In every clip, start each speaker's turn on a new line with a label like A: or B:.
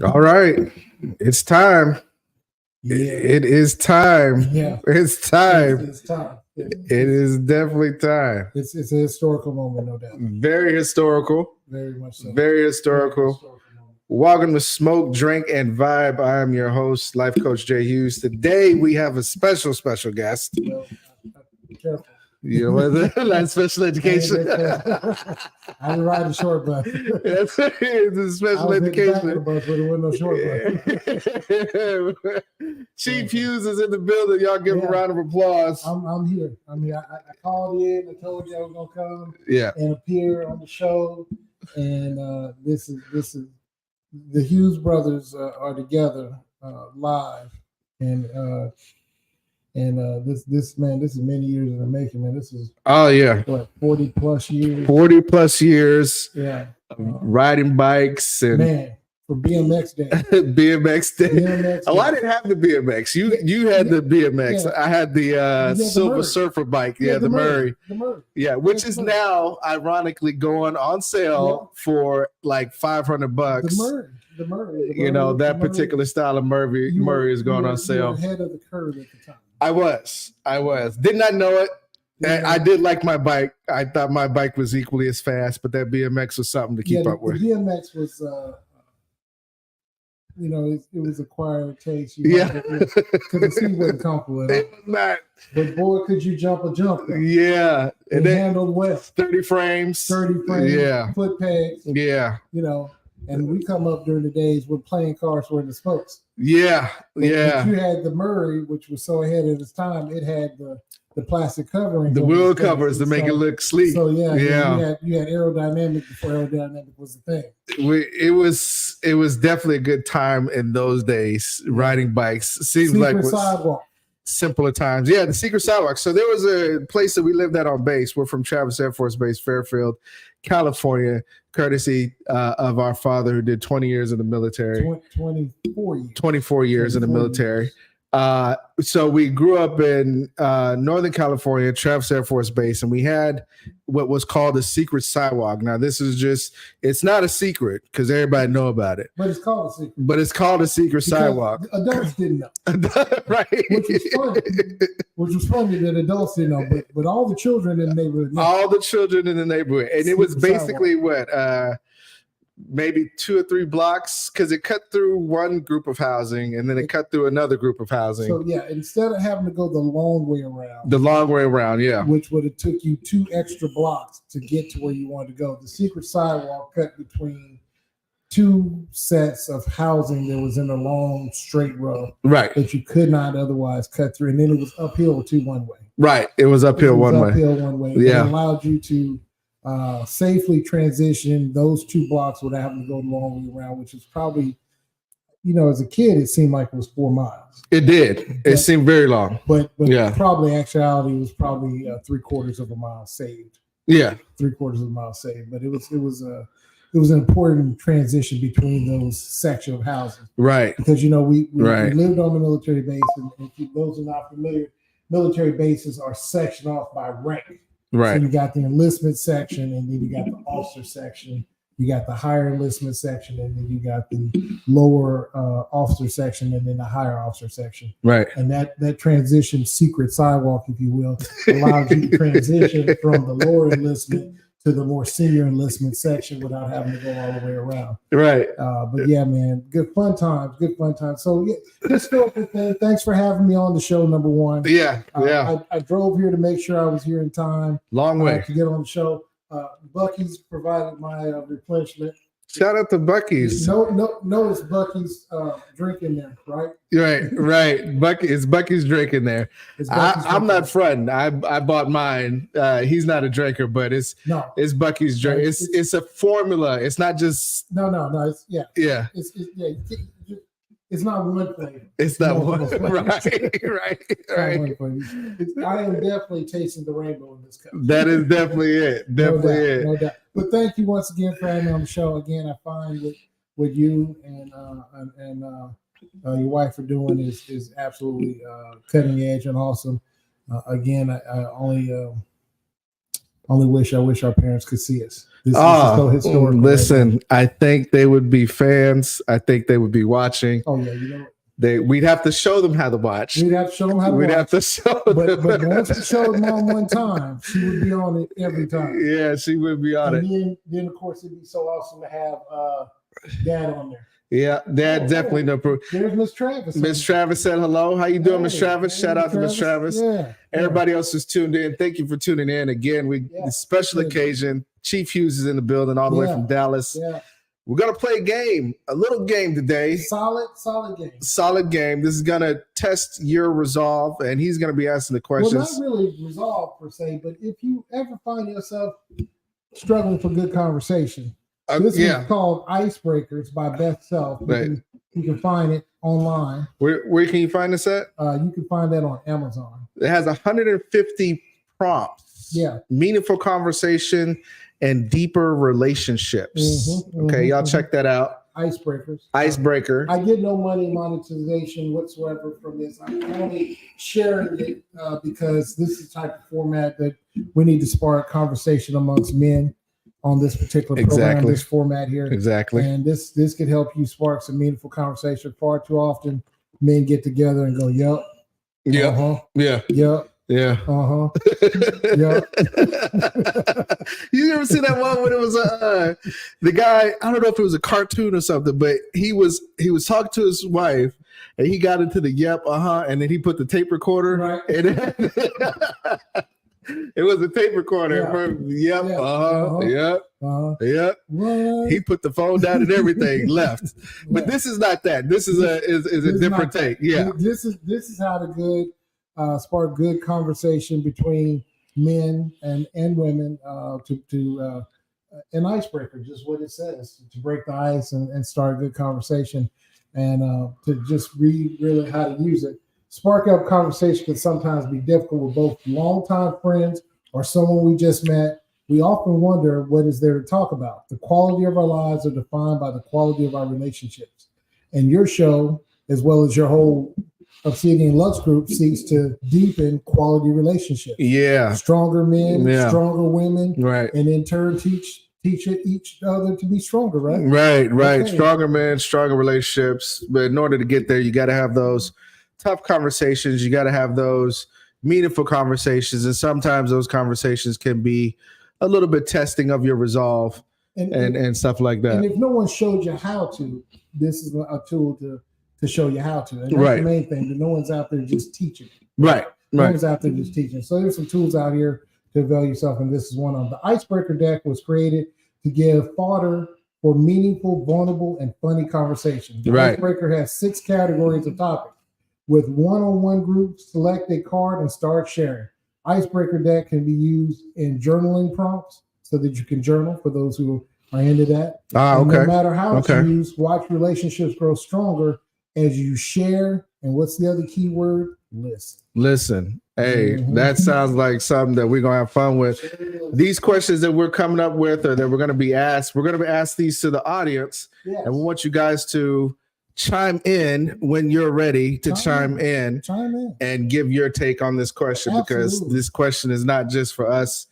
A: All right. It's time.
B: Yeah.
A: It is time.
B: Yeah.
A: It's time.
B: It's time.
A: It is definitely time.
B: It's a historical moment, no doubt.
A: Very historical.
B: Very much so.
A: Very historical. Welcome to Smoke, Drink, and Vibe. I am your host, Life Coach Jay Hughes. Today we have a special guest.
B: Well, careful.
A: You know what? That's special education.
B: I didn't ride the short bus.
A: It's a special education.
B: Bus, but it wasn't no short bus.
A: Chief Hughes is in the building. Y'all give him a round of applause.
B: I'm here. I called in. I told you I was gonna come.
A: Yeah.
B: And appear on the show. And this is the Hughes brothers are together live, and this is many years in the making, man. This is what 40 plus years.
A: 40 plus years.
B: Yeah.
A: Riding bikes and
B: man for BMX day.
A: BMX day. I didn't have the BMX. You had the BMX. Yeah. I had the Silver Surfer bike. Yeah, the Murray. The Murray. Yeah, which is now ironically going on sale for like $500. The Murray. You know, that particular style of Murray is going on sale.
B: You were ahead of the curve at the time.
A: I was. Did not know it. Yeah. I did like my bike. I thought my bike was equally as fast, but that BMX was something to keep up with.
B: The BMX was, it was acquired taste. Because the seat wasn't comfortable.
A: It was not.
B: But boy, could you jump a jump?
A: Yeah.
B: And they handled well.
A: 30 frames.
B: Yeah. Foot pegs.
A: Yeah.
B: And we come up during the days when playing cars were in the spokes.
A: Yeah.
B: But you had the Murray, which was so ahead of its time. It had the plastic covering,
A: the wheel covers to make it look sleek.
B: So you had aerodynamic before aerodynamic was the thing.
A: It was definitely a good time in those days riding bikes. Seems like
B: sidewalk.
A: Simpler times. Yeah, the secret sidewalk. So there was a place that we lived at on base. We're from Travis Air Force Base, Fairfield, California, courtesy of our father who did 20 years in the military. 24 years in the military. So we grew up in Northern California, Travis Air Force Base, and we had what was called a secret sidewalk. Now, this is it's not a secret because everybody know about it.
B: But it's called a secret.
A: But it's called a secret sidewalk.
B: Adults didn't know.
A: Right.
B: Which was funny that adults didn't know, but all the children in the neighborhood knew.
A: All the children in the neighborhood. And it was basically maybe 2 or 3 blocks because it cut through one group of housing and then it cut through another group of housing.
B: So instead of having to go the long way around, which would have took you 2 extra blocks to get to where you wanted to go, the secret sidewalk cut between 2 sets of housing that was in a long straight row,
A: right,
B: that you could not otherwise cut through, and then it was uphill to one way.
A: Right, it was uphill one way.
B: Yeah, it allowed you to safely transition those 2 blocks without having to go the long way around, which is probably, as a kid, it seemed like it was 4 miles.
A: It did. It seemed very long.
B: But probably actuality was probably 3/4 of a mile saved.
A: Yeah.
B: 3/4 of a mile saved. But it was an important transition between those sections of housing.
A: Right.
B: Because, we lived on the military base, and if those are not familiar, military bases are sectioned off by rank.
A: Right.
B: So you got the enlistment section, and then you got the officer section. You got the higher enlistment section, and then you got the lower officer section, and then the higher officer section.
A: Right.
B: And that transition, secret sidewalk, if you will, allows you to transition from the lower enlistment to the more senior enlistment section without having to go all the way around.
A: Right.
B: But yeah, man, good fun times. So just thanks for having me on the show, number one.
A: Yeah.
B: I drove here to make sure I was here in time.
A: Long way
B: to get on the show. Bucky's provided my replenishment.
A: Shout out to Bucky's.
B: Notice Bucky's drink in there, right?
A: Right. Bucky's drink in there. I'm not fronting. I bought mine. He's not a drinker, but it's Bucky's drink. It's a formula. It's not just
B: no.
A: Yeah.
B: It's not one flavor.
A: It's not one. Right.
B: I am definitely tasting the rainbow in this cup.
A: That is definitely it.
B: No doubt. But thank you once again for having me on the show. Again, I find what you and your wife are doing is absolutely cutting edge and awesome. Again, I I wish our parents could see us. This is so historical.
A: Listen, right, I think they would be fans. I think they would be watching.
B: Oh yeah,
A: we'd have to show them how to watch.
B: We'd have to show them how to watch.
A: We'd have to show them.
B: But once we showed Mom one time, she would be on it every time.
A: Yeah, she would be on
B: it. Then of course it'd be so awesome to have Dad on there.
A: Yeah, Dad definitely no proof.
B: There's Miss Travis.
A: Miss Travis said hello. How you doing, Miss Travis? Shout out to Miss Travis.
B: Yeah.
A: Everybody else is tuned in. Thank you for tuning in again. Special occasion. Chief Hughes is in the building all the way from Dallas.
B: Yeah.
A: We're gonna play a little game today.
B: Solid game.
A: Solid game. This is gonna test your resolve, and he's gonna be asking the questions.
B: Well, not really resolve per se, but if you ever find yourself struggling for good conversation. This is called Icebreakers by Beth Self. You can find it online.
A: Where can you find this at?
B: You can find that on Amazon.
A: It has 150 prompts.
B: Yeah.
A: Meaningful conversation and deeper relationships. Y'all check that out. Icebreaker.
B: I get no monetization whatsoever from this. I'm only sharing it because this is the type of format that we need to spark conversation amongst men on this particular program, this format here.
A: Exactly.
B: And this could help you spark some meaningful conversation. Far too often, men get together and go, yup.
A: Yeah.
B: Yeah.
A: Yeah.
B: Yeah.
A: Yeah. You ever see that one when it was the guy, I don't know if it was a cartoon or something, but he was talking to his wife and he got into the and then he put the tape recorder and it was a tape recorder. He put the phone down and everything, left. But this is not that. This is a different tape. Yeah.
B: This is how to spark good conversation between men and women to an icebreaker, just what it says, to break the ice and start a good conversation and to just read really how to use it. Spark up conversation can sometimes be difficult with both longtime friends or someone we just met. We often wonder what is there to talk about. The quality of our lives are defined by the quality of our relationships. And your show, as well as your whole Obsidian Lux Group, seeks to deepen quality relationships.
A: Yeah.
B: Stronger men, stronger women.
A: Right.
B: And in turn, teach each other to be stronger, right?
A: Right. Okay. Stronger men, stronger relationships. But in order to get there, you got to have those tough conversations. You got to have those meaningful conversations. And sometimes those conversations can be a little bit testing of your resolve and stuff like that.
B: And if no one showed you how to, this is a tool to show you how to. And that's the main thing, that no one's out there just teaching.
A: Right.
B: No one's out there just teaching. So there's some tools out here to avail yourself, and this is one of them. The Icebreaker deck was created to give fodder for meaningful, vulnerable, and funny conversations. The Icebreaker has 6 categories of topics. With one-on-one groups, select a card and start sharing. Icebreaker deck can be used in journaling prompts so that you can journal for those who are into that. No matter how it's used, watch relationships grow stronger as you share. And what's the other key word?
A: Listen. Hey, that sounds like something that we're going to have fun with. These questions that we're coming up with or that we're going to be asked, we're going to ask these to the audience. Yes. And we want you guys to chime in when you're ready to chime in and give your take on this question. Absolutely. Because this question is not just for us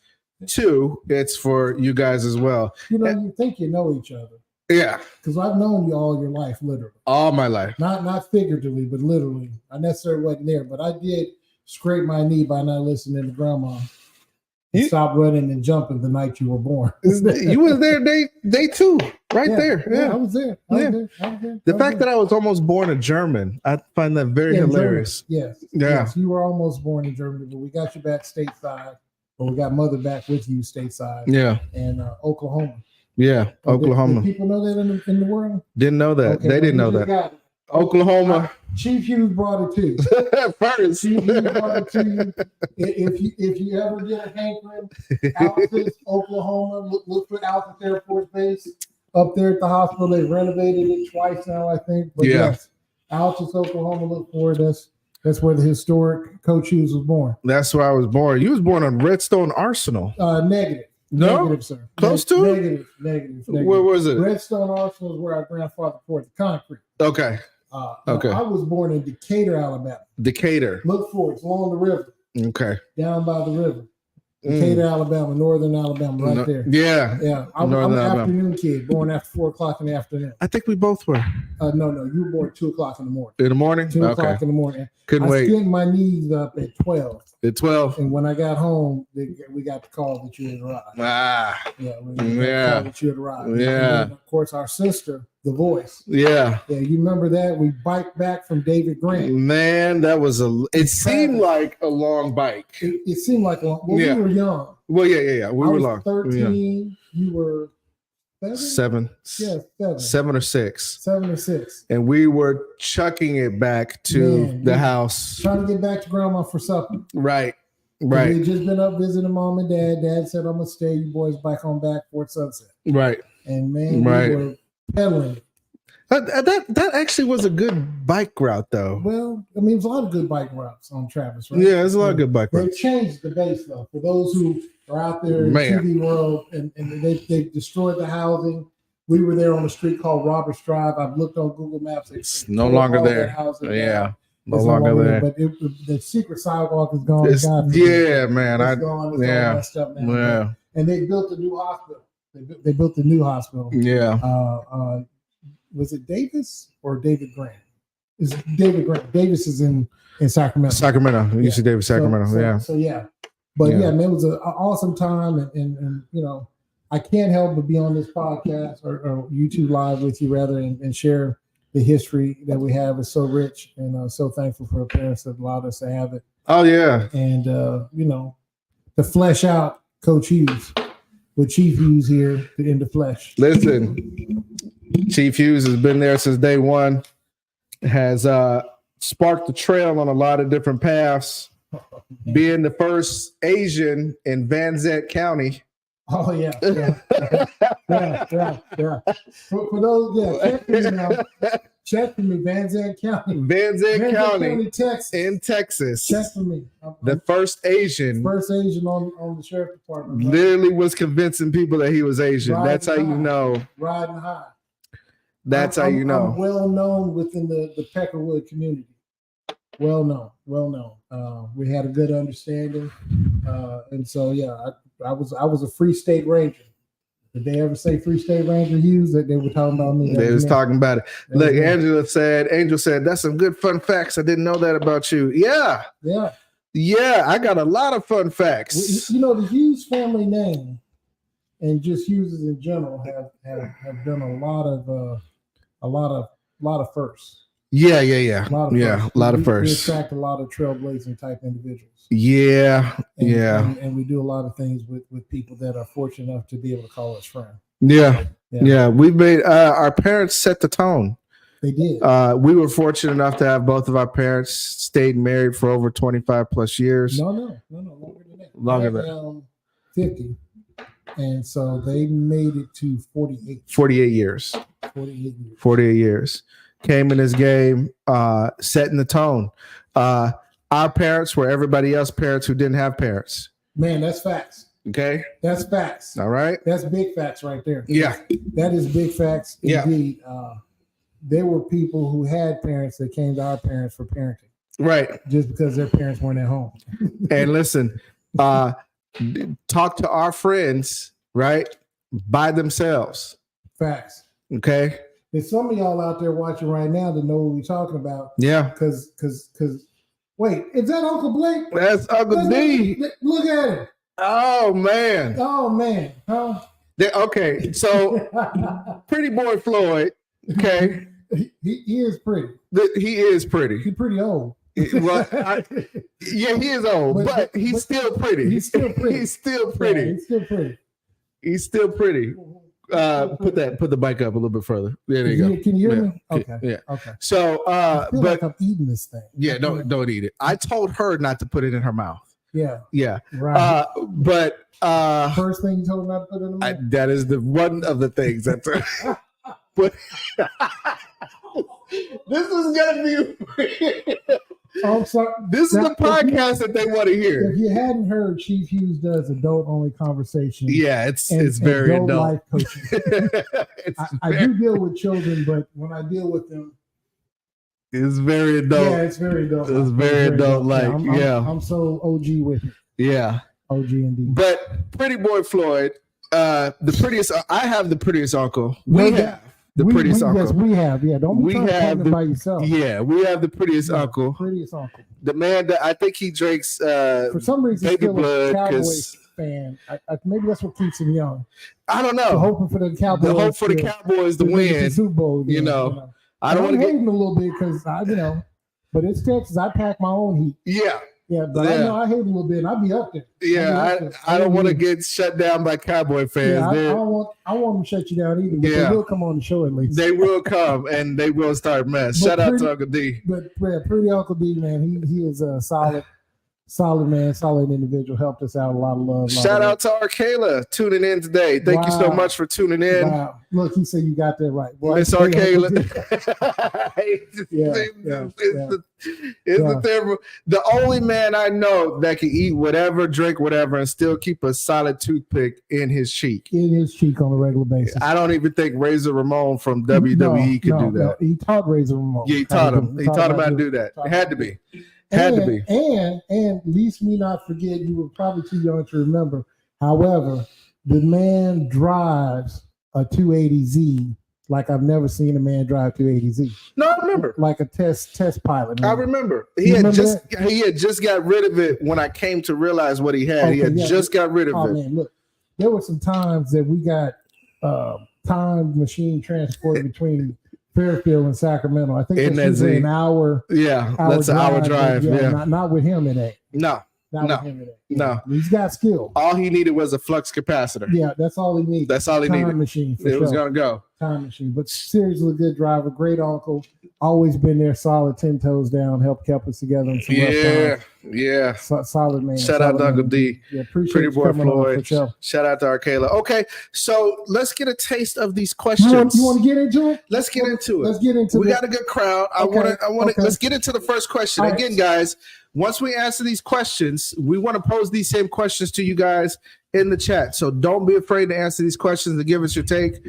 A: two, it's for you guys as well.
B: You think you know each other.
A: Yeah.
B: Because I've known you all your life, literally.
A: All my life.
B: Not figuratively, but literally. I necessarily wasn't there, but I did scrape my knee by not listening to grandma. And stop running and jumping the night you were born.
A: You were there day 2, there.
B: Yeah, I was there.
A: The fact that I was almost born a German, I find that very hilarious.
B: German. Yes, you were almost born in Germany, but we got you back stateside, or we got mother back with you stateside.
A: Yeah,
B: and Oklahoma.
A: Yeah, Oklahoma.
B: Did people know that in the world?
A: Didn't know that. Okay, they didn't know that. Oklahoma.
B: Chief Hughes brought it to you.
A: First.
B: Chief Hughes brought it to you. If you ever get a hankering, Altus, Oklahoma, look for Altus Air Force Base up there at the hospital. They renovated it twice now, I think. But yes, Altus, Oklahoma, look for it. That's where the historic Coach Hughes was born.
A: That's where I was born. You was born on Redstone Arsenal.
B: Negative.
A: No?
B: Negative, sir.
A: Close to
B: it? Negative.
A: Where was it?
B: Redstone Arsenal is where our grandfather poured the concrete.
A: Okay.
B: I was born in Decatur, Alabama.
A: Decatur.
B: Look for it. It's along the river.
A: Okay.
B: Down by the river. Decatur, Alabama, Northern Alabama, right there.
A: Yeah.
B: I'm an afternoon kid, born after 4 o'clock in the afternoon.
A: I think we both were.
B: No, you were born 2 o'clock in the morning.
A: In the morning?
B: 2 o'clock in the morning.
A: Couldn't wait.
B: I skinned my knees up at 12.
A: At 12.
B: And when I got home, we got the call that you had arrived. We got the call that you had arrived.
A: Yeah.
B: And of course, our sister, The Voice.
A: Yeah.
B: Yeah, you remember that? We biked back from David Grant.
A: Man, that was it seemed like a long bike.
B: It seemed like a long. Well, we were young.
A: Well, yeah. We were long.
B: 13. You were 7?
A: 7.
B: Yeah,
A: 7 or 6.
B: 7 or 6.
A: And we were chucking it back to the house.
B: Trying to get back to grandma for supper.
A: Right.
B: We had just been up visiting mom and dad. Dad said, I'm going to stay. You boys back on back before sunset.
A: Right.
B: And man, we were pedaling.
A: That actually was a good bike route, though.
B: Well, I mean, there's a lot of good bike routes on Travis, right?
A: Yeah, there's a lot of good bike routes.
B: They changed the base, though. For those who are out there in the TV world, and they destroyed the housing. We were there on a street called Roberts Drive. I've looked on Google Maps.
A: It's no longer there. Yeah, no longer there.
B: But the secret sidewalk is gone.
A: Man.
B: It's gone. It's all messed up now.
A: Yeah.
B: And they built a new hospital. They built a new hospital.
A: Yeah.
B: Was it Davis or David Grant? It's David Grant. Davis is in Sacramento.
A: Sacramento. You see Davis, Sacramento.
B: So yeah. But man, it was an awesome time, and you know, I can't help but be on this podcast or YouTube live with you rather and share the history that we have. Is so rich, and so thankful for the parents that allowed us to have it.
A: Oh yeah.
B: And you know, to flesh out Coach Hughes with Chief Hughes here in the flesh.
A: Listen, Chief Hughes has been there since day one. Has sparked the trail on a lot of different paths. Being the first Asian in Van Zant County.
B: Oh yeah. For those, check for me, Van Zant County.
A: Van Zant County,
B: Texas.
A: In Texas.
B: Check for me.
A: The first Asian
B: on the sheriff department. Right?
A: Literally was convincing people that he was Asian. That's how you know.
B: Riding high.
A: That's how you know.
B: I'm well known within the Peckerwood community. Well known. We had a good understanding, and so I was a Free State Ranger. Did they ever say Free State Ranger Hughes? That they were talking about me?
A: They was talking about it. Look, Angel said, that's some good fun facts. I didn't know that about you. Yeah. I got a lot of fun facts.
B: You know, the Hughes family name and just Hughes in general have done a lot of firsts.
A: Yeah. A lot of firsts.
B: We attract a lot of trailblazing type individuals. And we do a lot of things with people that are fortunate enough to be able to call us friends. Yeah.
A: We've made our parents set the tone.
B: They did.
A: We were fortunate enough to have both of our parents stayed married for over 25 plus years.
B: No, longer than that. Longer than 50. And so they made it to 48.
A: 48 years. 48 years. Came in this game, setting the tone. Our parents were everybody else's parents who didn't have parents.
B: Man, that's facts.
A: Okay.
B: That's facts.
A: All right.
B: That's big facts right there.
A: Yeah.
B: That is big facts indeed. There were people who had parents that came to our parents for parenting.
A: Right.
B: Just because their parents weren't at home.
A: And listen, talk to our friends, right? By themselves.
B: Facts.
A: Okay.
B: There's some of y'all out there watching right now that know what we're talking about.
A: Yeah.
B: Because wait, is that Uncle Blake?
A: That's Uncle D.
B: Look at him.
A: Oh man.
B: Huh?
A: Okay. So pretty boy Floyd. Okay.
B: He is pretty.
A: He is pretty.
B: He's pretty old.
A: Well, he is old, but he's still pretty.
B: He's still pretty.
A: He's still pretty.
B: Yeah, he's still pretty.
A: He's still pretty. Put the bike up a little bit further. There you go.
B: Can you hear me?
A: Okay. Yeah.
B: Okay.
A: So,
B: I feel like I'm eating this thing.
A: Yeah. Don't eat it. I told her not to put it in her mouth.
B: Yeah.
A: Yeah.
B: Right.
A: But
B: first thing you told her not to put it in her mouth.
A: That is one of the things that's. But this is gonna be.
B: I'm sorry.
A: This is the podcast that they want to hear.
B: If you hadn't heard, Chief Hughes does adult-only conversation.
A: Yeah, it's very adult.
B: Life coaching. I do deal with children, but when I deal with them,
A: it's very adult.
B: Yeah, it's very adult.
A: It's very adult. Like,
B: I'm so OG with it.
A: Yeah.
B: OG indeed.
A: But Pretty Boy Floyd, the prettiest. I have the prettiest uncle. We have the prettiest uncle.
B: Yes, we have. Yeah, don't be trying to claim it by yourself.
A: Yeah, we have the prettiest uncle.
B: Prettiest uncle.
A: The man that I think he drinks
B: for some reason
A: baby
B: still
A: blood.
B: A Cowboys fan. Maybe that's what keeps him young.
A: I don't know.
B: So hoping for the Cowboys.
A: The hope for the Cowboys to win.
B: The Super Bowl.
A: You know. I don't want to
B: hate him a little bit because but it's Texas. I pack my own heat.
A: Yeah.
B: Yeah, but I know I hate him a little bit, and I'll be up there.
A: Yeah, I don't want to get shut down by Cowboy fans.
B: Yeah, I don't want them to shut you down either, but they will come on the show at least.
A: They will come, and they will start mess. Shout out to Uncle D.
B: But pretty Uncle D, man, he is a solid man, solid individual. Helped us out, a lot of love.
A: Shout out to Arcala tuning in today. Thank you so much for tuning in.
B: Wow. Look, he said you got that right.
A: Miss Arcala. The only man I know that can eat whatever, drink whatever, and still keep a solid toothpick in his cheek.
B: In his cheek on a regular basis.
A: I don't even think Razor Ramon from WWE could do that.
B: He taught Razor Ramon.
A: Yeah, he taught him. He taught him how to do that. It had to be.
B: And least me not forget, you were probably too young to remember. However, the man drives a 280Z like I've never seen a man drive 280Z.
A: No, I remember.
B: Like a test pilot.
A: I remember. He had just got rid of it when I came to realize what he had. Okay, he had just got rid of it.
B: Man, look, there were some times that we got time machine transported between Fairfield and Sacramento. I think that's an hour.
A: Yeah, that's an hour drive. Yeah,
B: not with him it ain't.
A: No. No.
B: He's got skill.
A: All he needed was a flux capacitor.
B: Yeah, that's all he needed.
A: That's all he needed.
B: Time machine.
A: It was gonna go.
B: Time machine. But seriously, good driver, great uncle. Always been there, solid, 10 toes down. Kept us together in some rough times. Solid man.
A: Shout out to Uncle D.
B: Yeah, appreciate
A: Pretty Boy Floyd.
B: Sure.
A: Shout out to Arcala. Okay, so let's get a taste of these questions.
B: You want to get into it?
A: Let's get into it.
B: Let's get into it.
A: We got a good crowd.
B: Okay.
A: I want to. Let's get into the first question. All again, guys. Once we answer these questions, we want to pose these same questions to you guys in the chat. So don't be afraid to answer these questions and give us your take,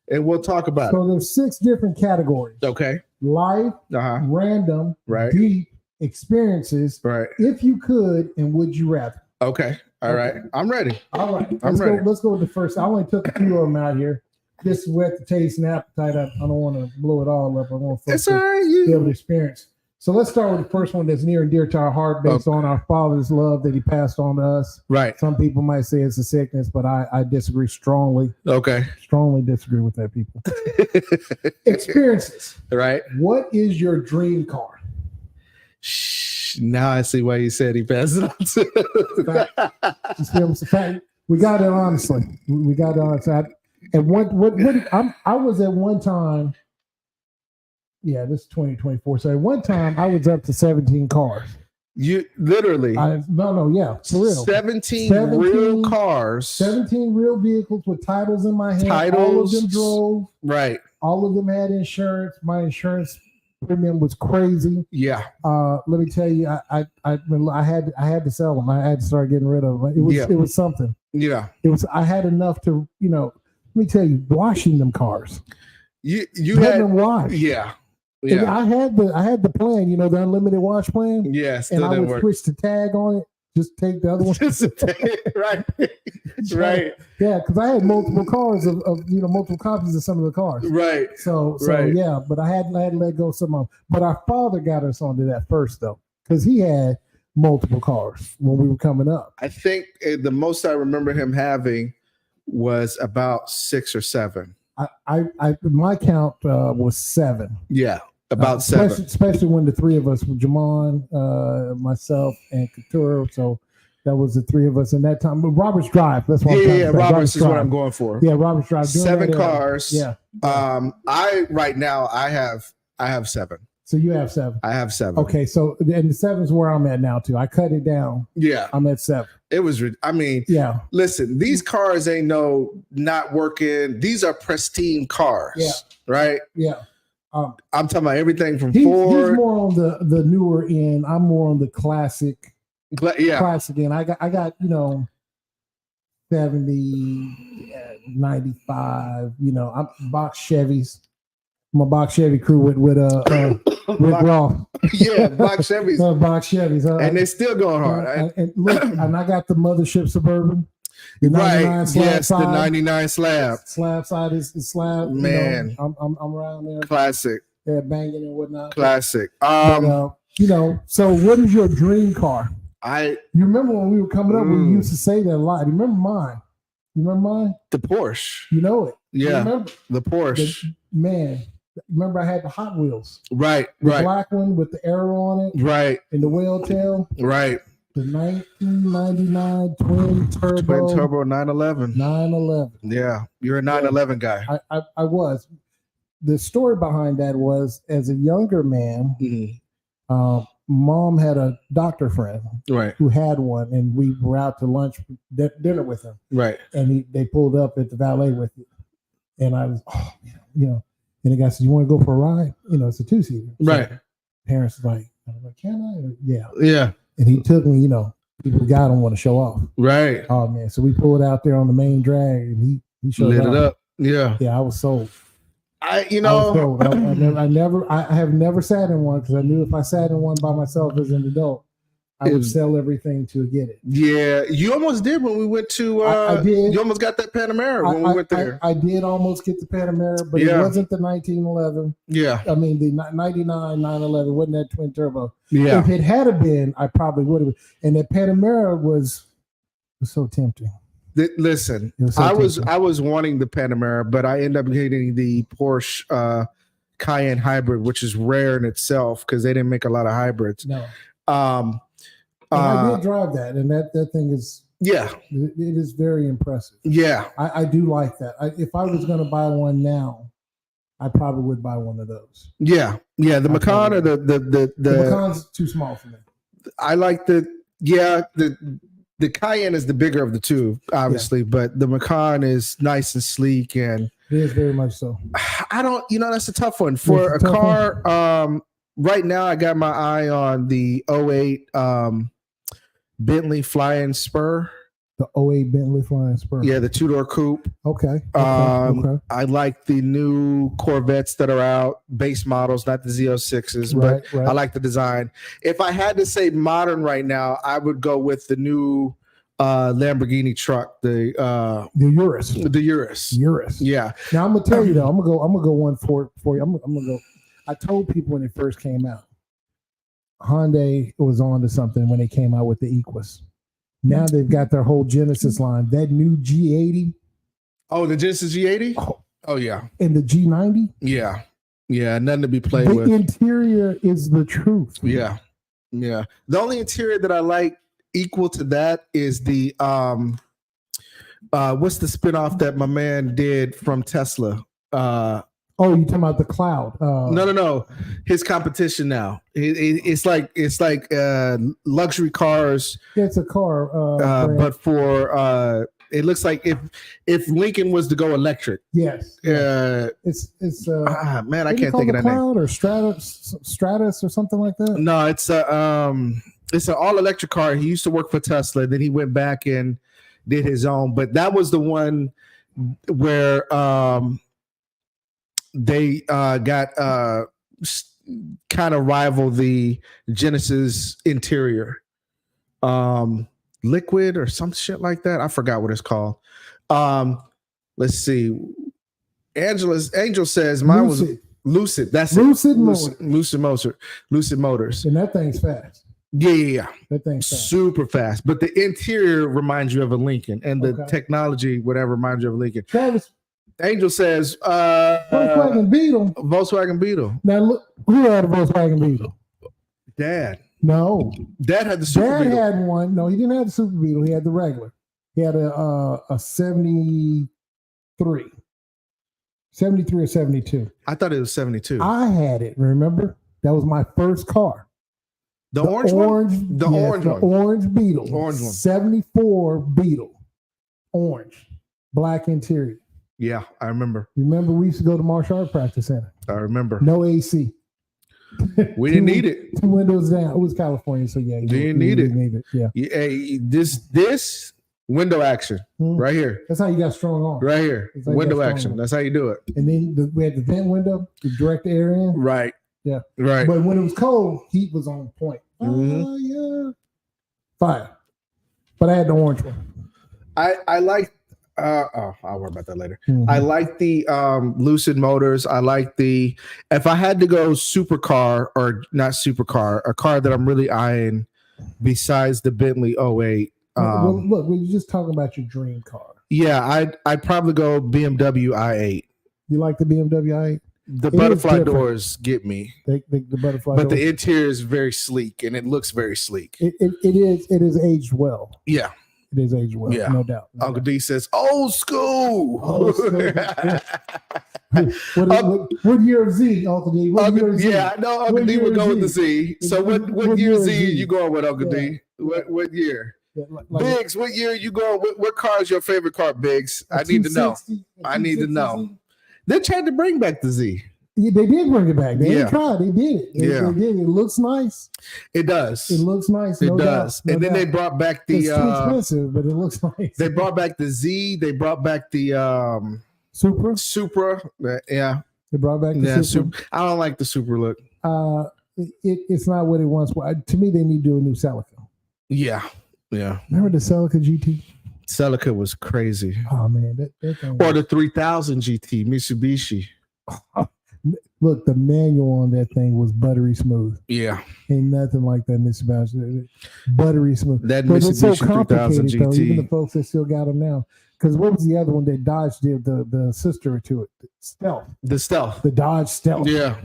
A: and we'll talk about it.
B: So there's 6 different categories.
A: Okay.
B: Life, random,
A: right,
B: deep, experiences,
A: right.
B: If you could, and would you rather?
A: Okay. All right. I'm ready.
B: All right.
A: ready.
B: Let's go with the first. I only took a few of them out here. Just to whet the taste and appetite. I don't want to blow it all up. I want folks to be able to experience. So let's start with the first one that's near and dear to our heart, based on our Father's love that He passed on to us.
A: Right.
B: Some people might say it's a sickness, but I disagree strongly.
A: Okay.
B: Strongly disagree with that, people. Experiences.
A: Right.
B: What is your dream car?
A: Now I see why you said he passed it on to.
B: We got it honestly. We got it honestly. I was at one time. Yeah, this is 2024. So at one time, I was up to 17 cars.
A: You literally?
B: Yeah, for real.
A: 17 real cars.
B: 17 real vehicles with titles in my hand. All of them drove.
A: Right.
B: All of them had insurance. My insurance premium was crazy.
A: Yeah.
B: Let me tell you, I had to sell them. I had to start getting rid of them. It was something.
A: Yeah.
B: It was. I had enough to, let me tell you, washing them cars.
A: You had
B: them washed.
A: Yeah.
B: Yeah. I had the plan, the unlimited wash plan.
A: Yes.
B: And I would switch the tag on it. Just take the other one.
A: Right. Right.
B: Yeah, because I had multiple cars of multiple copies of some of the cars.
A: Right.
B: So yeah, but I had to let go of some of them. But our father got us onto that first though, because he had multiple cars when we were coming up.
A: I think the most I remember him having was about 6 or 7.
B: My count was 7.
A: Yeah, about 7.
B: Especially when the 3 of us were Jamon, myself, and Couture. So that was the 3 of us in that time. But Roberts Drive. That's what I'm
A: saying. Roberts is what I'm going for.
B: Yeah, Roberts Drive.
A: 7 cars.
B: Yeah.
A: Right now I have 7.
B: So you have 7.
A: I have 7.
B: Okay, so and the 7 is where I'm at now too. I cut it down.
A: Yeah,
B: I'm at 7.
A: It was. Yeah. Listen, these cars ain't not working. These are pristine cars.
B: Yeah.
A: Right.
B: Yeah.
A: I'm talking about everything from Ford.
B: He's more on the newer end. I'm more on the classic.
A: Yeah.
B: Classic end. I got 70, 95. I'm box Chevys. My box Chevy crew with Rick Ross.
A: Yeah, box Chevys.
B: Box Chevys.
A: And they're still going hard.
B: And look, and I got the Mothership Suburban. The 99
A: right.
B: Slab
A: yes,
B: side.
A: the 99 slab.
B: Slab side is slab.
A: Man.
B: You know, I'm around there.
A: Classic.
B: Yeah, banging and whatnot.
A: Classic.
B: You know, so what is your dream car? You remember when we were coming up, we used to say that a lot. You remember mine? The
A: Porsche.
B: You know it.
A: Yeah.
B: Remember?
A: The Porsche.
B: Man, remember I had the Hot Wheels.
A: Right.
B: The black one with the arrow on it.
A: Right.
B: And the whale tail.
A: Right.
B: The 1999 twin turbo
A: 911.
B: 911.
A: Yeah. You're a 911 guy.
B: I was. The story behind that was, as a younger man, Mom had a doctor friend who had one, and we were out to lunch, dinner with him. Right. And they pulled up at the valet with it. And I was, and the guy said, "You want to go for a ride?" It's a 2-seater. So parents was like, "Can I?" Yeah. Yeah. And he took me, people guy don't want to show off. Right. Oh man. So we pulled out there on the main drag, and he showed lit it up. Yeah. Yeah, I was sold. I have never sat in one because I knew if I sat in one by myself as an adult, I would sell everything to get it. Yeah, you almost did when we went to. I did. You almost got that Panamera when we went there. I did almost get the Panamera, but it wasn't the 1911. Yeah, I mean the 99 911 wasn't that twin turbo. Yeah, if it had been, I probably would have. And that Panamera was so tempting. Listen, I was wanting the Panamera, but I ended up getting the Porsche Cayenne hybrid, which is rare in itself because they didn't make a lot of hybrids. No. I did drive that, and that thing is it is very impressive. Yeah, I do like that. If I was going to buy one now, I probably would buy one of those. Yeah, the Macan or the Macan's too small for me. I like the Cayenne is the bigger of the two, obviously, but the Macan is nice and sleek, and it is very much so. I don't, that's a tough one for a car. Right now, I got my eye on the 08 Bentley Flying Spur. The 08 Bentley Flying Spur. Yeah, the 2-door coupe. Okay. I like the new Corvettes that are out, base models, not the Z06s, but I like the design. If I had to say modern right now, I would go with the new Lamborghini truck, the Urus. The Urus. Yeah. Now I'm gonna tell you though, I'm gonna go one for you. I'm gonna go. I told people when it first came out, Hyundai was on to something when they came out with the Equus. Now they've got their whole Genesis line. That new G80. Oh, the Genesis G80? Oh yeah. And the G90? Yeah. Yeah, nothing to be played with. The interior is the truth. Yeah. Yeah. The only interior that I like equal to that is the what's the spinoff that my man did from Tesla? Oh, you talking about the Cloud? No. His competition now. It's like luxury cars. Yeah, it's a car, but for it looks like if Lincoln was to go electric. Yes. It's man, I can't think of that Cloud name. Or Stratus or something like that. No, it's an all electric car. He used to work for Tesla. Then he went back and did his own. But that was the one where they got kind of rival the Genesis interior, liquid or some shit like that. I forgot what it's called. Let's see. Angel says mine was Lucid. That's Lucid Motors. And that thing's fast. Yeah. That thing's fast. Super fast. But the interior reminds you of a Lincoln, and the technology, whatever, reminds you of a Lincoln. Travis. Angel says Volkswagen Beetle. Now look, who had a Volkswagen Beetle? Dad. No. Dad had the Super Beetle. Dad had one. No, he didn't have the Super Beetle. He had the regular. He had a 73. 73 or 72. I thought it was 72. I had it, remember? That was my first car. The orange one? The orange one. Orange Beetle. Orange one. 74 Beetle. Orange. Black interior. Yeah, I remember. Remember, we used to go to martial art practice center. I remember. No AC. We didn't need it. 2 windows down. It was California, so yeah. You didn't need it. Yeah. This
A: Window action, right here.
B: That's how you got strong arms.
A: Right here, window action. That's how you do it.
B: And then we had the vent window to direct the air in.
A: Right.
B: Yeah.
A: Right.
B: But when it was cold, heat was on point. Yeah. Fire. But I had the orange one.
A: I like. I'll worry about that later. I like the Lucid Motors. I like the. If I had to go supercar or not supercar, a car that I'm really eyeing besides the Bentley 08.
B: Well, look, we're just talking about your dream car.
A: Yeah, I'd probably go BMW i8.
B: You like the BMW i8?
A: The butterfly doors get me.
B: The butterfly
A: but
B: doors.
A: The interior is very sleek and it looks very sleek.
B: It is aged well.
A: Yeah.
B: It is aged well, no doubt.
A: Uncle D says, old school.
B: What year of Z, Uncle D?
A: Yeah, I know Uncle D would go with the Z. So what year Z are you going with, Uncle D? What year? Biggs, what year are you going? What car is your favorite car, Biggs? I need to know. I need to know. They tried to bring back the Z.
B: Yeah, they did bring it back. They tried. They did it. They did. It looks nice.
A: It does.
B: It looks nice.
A: It does. And then they brought back the.
B: It's too expensive, but it looks nice.
A: They brought back the Z. They brought back the Supra. Yeah.
B: They brought back the Supra.
A: I don't like the Supra look.
B: It's not what it once was. To me, they need to do a new Celica.
A: Yeah. Yeah.
B: Remember the Celica GT?
A: Celica was crazy.
B: Oh man, that thing
A: or the 3000 GT Mitsubishi.
B: Look, the manual on that thing was buttery smooth.
A: Yeah,
B: ain't nothing like that Mitsubishi. Buttery smooth.
A: That but Mitsubishi it's so complicated 3000 GT.
B: Though, even the folks that still got them now. Because what was the other one that Dodge did? The sister to it, the Stealth. The Dodge Stealth.
A: Yeah.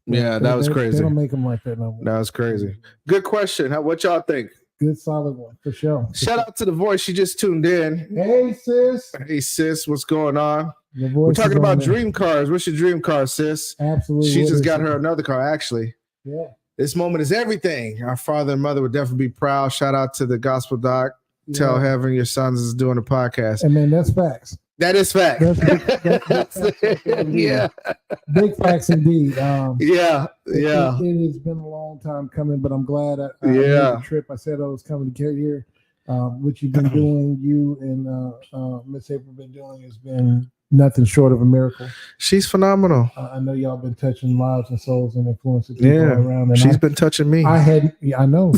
A: That was crazy.
B: They don't make them like that no more.
A: That was crazy. Good question. What y'all think?
B: Good, solid one for sure.
A: Shout out to the voice. She just tuned in.
B: Hey, sis.
A: Hey, sis. What's going on? We're talking about dream cars. What's your dream car, sis?
B: Absolutely.
A: She just got her another car, actually.
B: Yeah.
A: This moment is everything. Our father and mother would definitely be proud. Shout out to the Gospel Doc. Tell Heaven your sons is doing a podcast.
B: And man, that's facts.
A: That is fact.
B: Yeah. Big facts indeed.
A: Yeah.
B: It has been a long time coming, but I'm glad I made the trip. I said I was coming to get here. What you've been doing, you and Miss April been doing has been nothing short of a miracle.
A: She's phenomenal.
B: I know y'all been touching lives and souls and influencing people around. And
A: she's been touching me.
B: I know.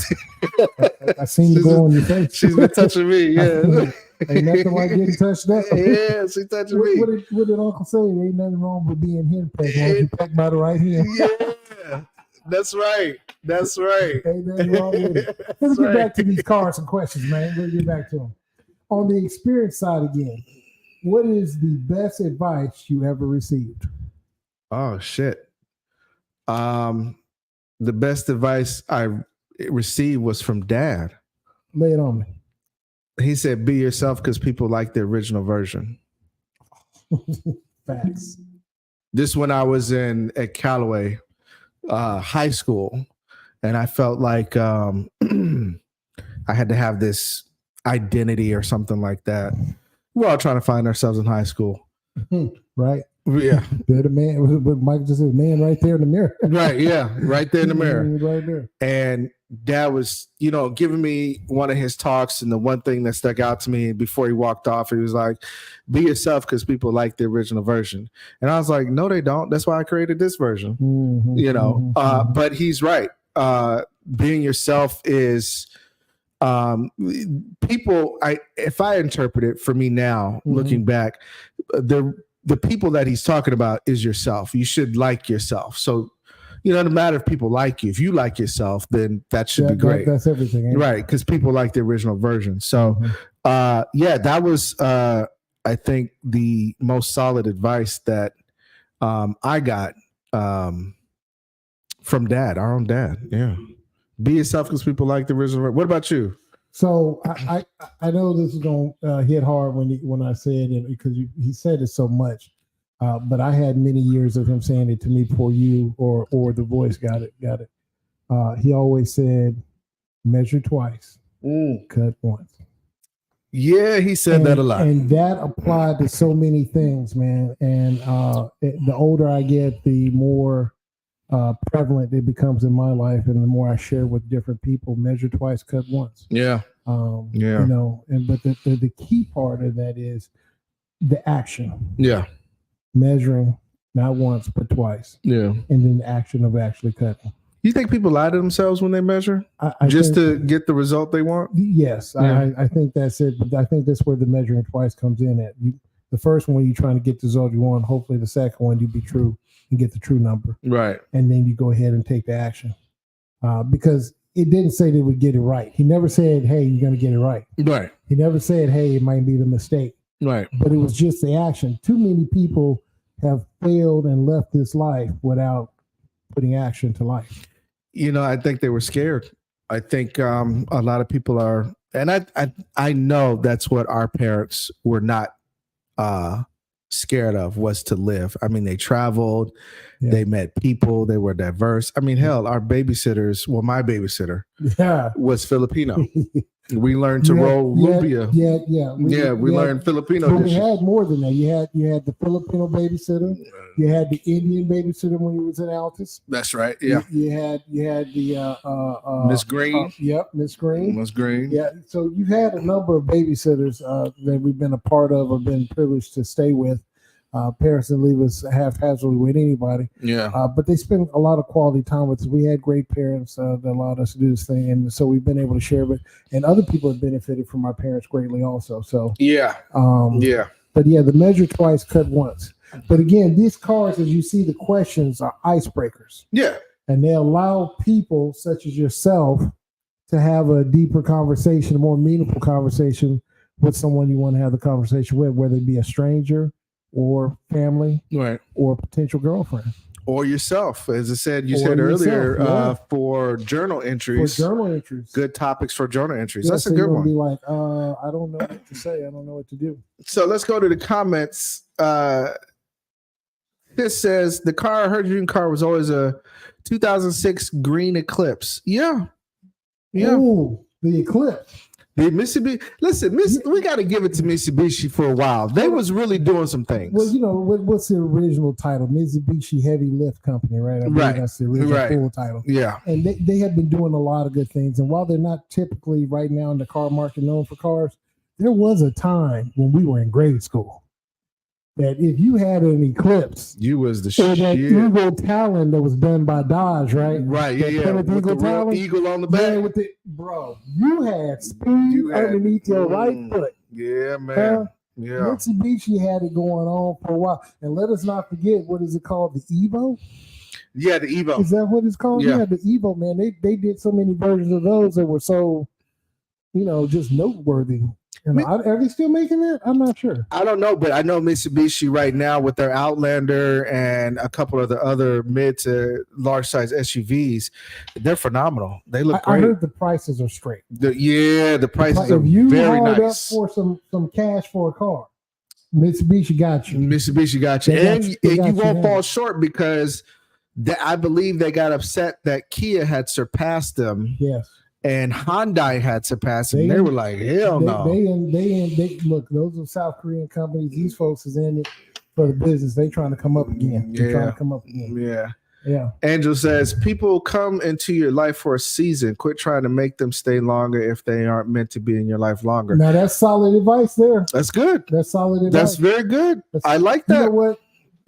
B: I seen you go on your face.
A: She's been touching me. Yeah.
B: Ain't nothing like getting touched up.
A: Yeah, she touching me.
B: What did Uncle say? There ain't nothing wrong with being henpecked. You pecked by the right hand.
A: Yeah, that's right.
B: Ain't nothing wrong with it. Let's get back to these cards and questions, man. We'll get back to them. On the experience side again, what is the best advice you ever received?
A: Oh shit. The best advice I received was from Dad.
B: Lay it on me.
A: He said, be yourself because people like the original version.
B: Facts.
A: This when I was at Callaway high school, and I felt like I had to have this identity or something like that. We're all trying to find ourselves in high school.
B: Right.
A: Yeah.
B: They're the man, what Mike just said, man right there in the mirror.
A: Right, yeah. Right there in the mirror.
B: Right there.
A: And Dad was, giving me one of his talks, and the one thing that stuck out to me before he walked off, he was like, be yourself because people like the original version. And I was like, no, they don't. That's why I created this version. But he's right. Being yourself is people, if I interpret it for me now, looking back, the people that he's talking about is yourself. You should like yourself. So, no matter if people like you, if you like yourself, then that should be great.
B: That's everything.
A: Right. Because people like the original version. So, that was, I think, the most solid advice that I got from Dad, our own dad. Yeah. Be yourself because people like the original version. What about you?
B: So I know this is going to hit hard when I said it because he said it so much, but I had many years of him saying it to me before you or the voice got it. He always said, measure twice, cut once.
A: Yeah, he said that a lot,
B: and that applied to so many things, man. And the older I get, the more prevalent it becomes in my life, and the more I share with different people. Measure twice, cut once.
A: Yeah.
B: You know, but the key part of that is the action.
A: Yeah.
B: Measuring not once but twice.
A: Yeah.
B: And then the action of actually cutting.
A: You think people lie to themselves when they measure just to get the result they want?
B: Yes, yeah. I think that's it. But I think that's where the measuring twice comes in at. The first one, you're trying to get the result you want. Hopefully the second one, you be true and get the true number.
A: Right.
B: And then you go ahead and take the action. Because it didn't say they would get it right. He never said, hey, you're going to get it right.
A: Right.
B: He never said, hey, it might be the mistake.
A: Right.
B: But it was just the action. Too many people have failed and left this life without putting action to life.
A: You know, I think they were scared. I think a lot of people are, and I know that's what our parents were not scared of, was to live. I mean, they traveled, they met people, they were diverse. I mean, hell, our babysitters, well, my babysitter was Filipino. We learned to roll lumpia. We learned Filipino
B: dishes. We had more than that. You had the Filipino babysitter. You had the Indian babysitter when you was in Altus.
A: That's right. Yeah.
B: You had the
A: Miss Green.
B: Miss Green.
A: Miss Green.
B: Yeah. So you've had a number of babysitters that we've been a part of or been privileged to stay with. Parents didn't leave us haphazardly with anybody.
A: Yeah.
B: But they spend a lot of quality time with us. We had great parents that allowed us to do this thing, and so we've been able to share it. And other people have benefited from our parents greatly also. So
A: yeah.
B: But yeah, the measure twice, cut once. But again, these cards, as you see, the questions are icebreakers.
A: Yeah.
B: And they allow people such as yourself to have a deeper conversation, a more meaningful conversation with someone you want to have the conversation with, whether it be a stranger or family,
A: right,
B: or potential girlfriend,
A: or yourself. As I said, you said earlier, for journal entries. Good topics for journal entries. That's a good one.
B: Be like, I don't know what to say. I don't know what to do.
A: So let's go to the comments. This says the car, her dream car was always a 2006 green Eclipse. Yeah.
B: Ooh, the Eclipse.
A: The Mitsubishi. Listen, we got to give it to Mitsubishi for a while. They was really doing some things.
B: Well, you know what's the original title? Mitsubishi Heavy Lift Company, right?
A: Right.
B: That's the original full title.
A: Yeah.
B: And they have been doing a lot of good things. And while they're not typically right now in the car market known for cars, there was a time when we were in grade school that if you had an Eclipse,
A: you was the shit.
B: That Eagle Talon that was done by Dodge, right?
A: Right, with the real eagle on the back.
B: Yeah, bro, you had speed underneath your right foot.
A: Yeah, man.
B: Mitsubishi had it going on for a while. And let us not forget, what is it called? The Evo?
A: Yeah, the Evo.
B: Is that what it's called? Yeah, the Evo, man. They did so many versions of those that were so, just noteworthy. Are they still making that? I'm not sure.
A: I don't know, but I know Mitsubishi right now with their Outlander and a couple of the other mid to large size SUVs, they're phenomenal. They look great.
B: I heard the prices are straight.
A: The prices are very nice. If
B: you hard up for some cash for a car, Mitsubishi got you.
A: And you won't fall short because I believe they got upset that Kia had surpassed them.
B: Yes.
A: And Hyundai had surpassed them. They were like, hell no.
B: They look, those are South Korean companies. These folks is in it for the business. They trying to come up again. Yeah.
A: Angel says, people come into your life for a season. Quit trying to make them stay longer if they aren't meant to be in your life longer.
B: Now that's solid advice there.
A: That's good.
B: That's solid advice.
A: That's very good. I like that.
B: You know what?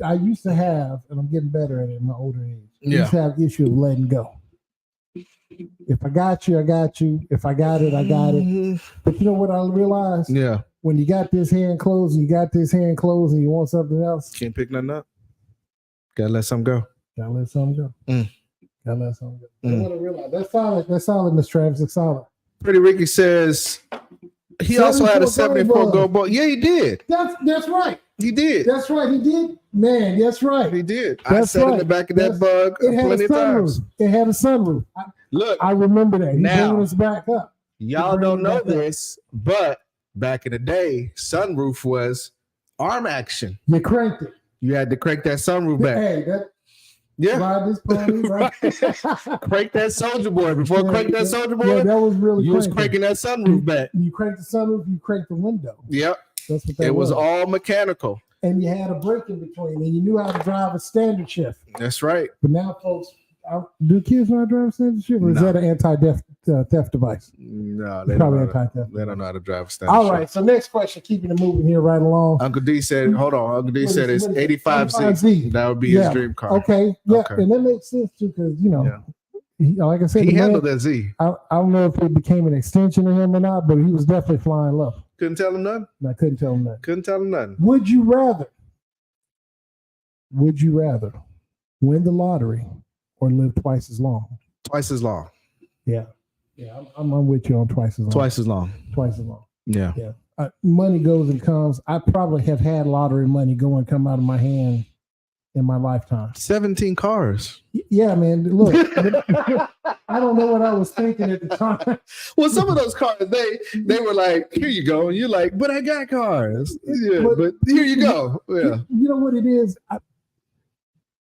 B: I used to have, and I'm getting better at it in my older age. I used to have the issue of letting go. If I got you, I got you. If I got it, I got it. But you know what I realized?
A: Yeah.
B: When you got this hand closed, and you want something else,
A: can't pick nothing up. Gotta let something go.
B: Gotta let something go. That's what I realized. That's solid. That's solid, Miss Travis. It's solid.
A: Pretty Ricky says he also had a 74 gold ball. Yeah, he did.
B: That's right.
A: He did.
B: That's right. He did. Man, that's right.
A: He did. I sat in the back of that bug plenty of times.
B: It had a sunroof.
A: Look,
B: I remember that. He
A: now,
B: bringing us back up.
A: Y'all don't know this, but back in the day, sunroof was arm action.
B: You cranked it.
A: You had to crank that sunroof back.
B: Hey, ride this pony, right?
A: Crank that Soldier Boy. Before crank that Soldier Boy,
B: that was really.
A: You was cranking that sunroof back.
B: You cranked the sunroof. You cranked the window.
A: Yep.
B: That's what that
A: It was all mechanical.
B: And you had a break in between, and you knew how to drive a standard shift.
A: That's right.
B: But now, folks, do kids know how to drive a standard shift, or is that an anti-theft theft device.
A: No, they
B: probably
A: they don't know how to drive a standard.
B: All right, so next question, keeping it moving here right along.
A: Uncle D said, hold on. Uncle D said it's 85Z. That would be his dream car.
B: Okay, and that makes sense too, because like I said,
A: he handled that Z.
B: I don't know if it became an extension of him or not, but he was definitely flying low.
A: Couldn't tell him nothing?
B: I couldn't tell him nothing.
A: Couldn't tell him nothing.
B: Would you rather win the lottery or live twice as long?
A: Twice as long.
B: Yeah. Yeah, I'm with you on twice as long.
A: Twice as long.
B: Twice as long.
A: Yeah.
B: Yeah. Money goes and comes. I probably have had lottery money go and come out of my hand in my lifetime.
A: 17 cars.
B: Yeah, man. Look, I don't know what I was thinking at the time.
A: Well, some of those cars, they were like, here you go. And you're like, but I got cars. Yeah, but here you go. Yeah.
B: You know what it is?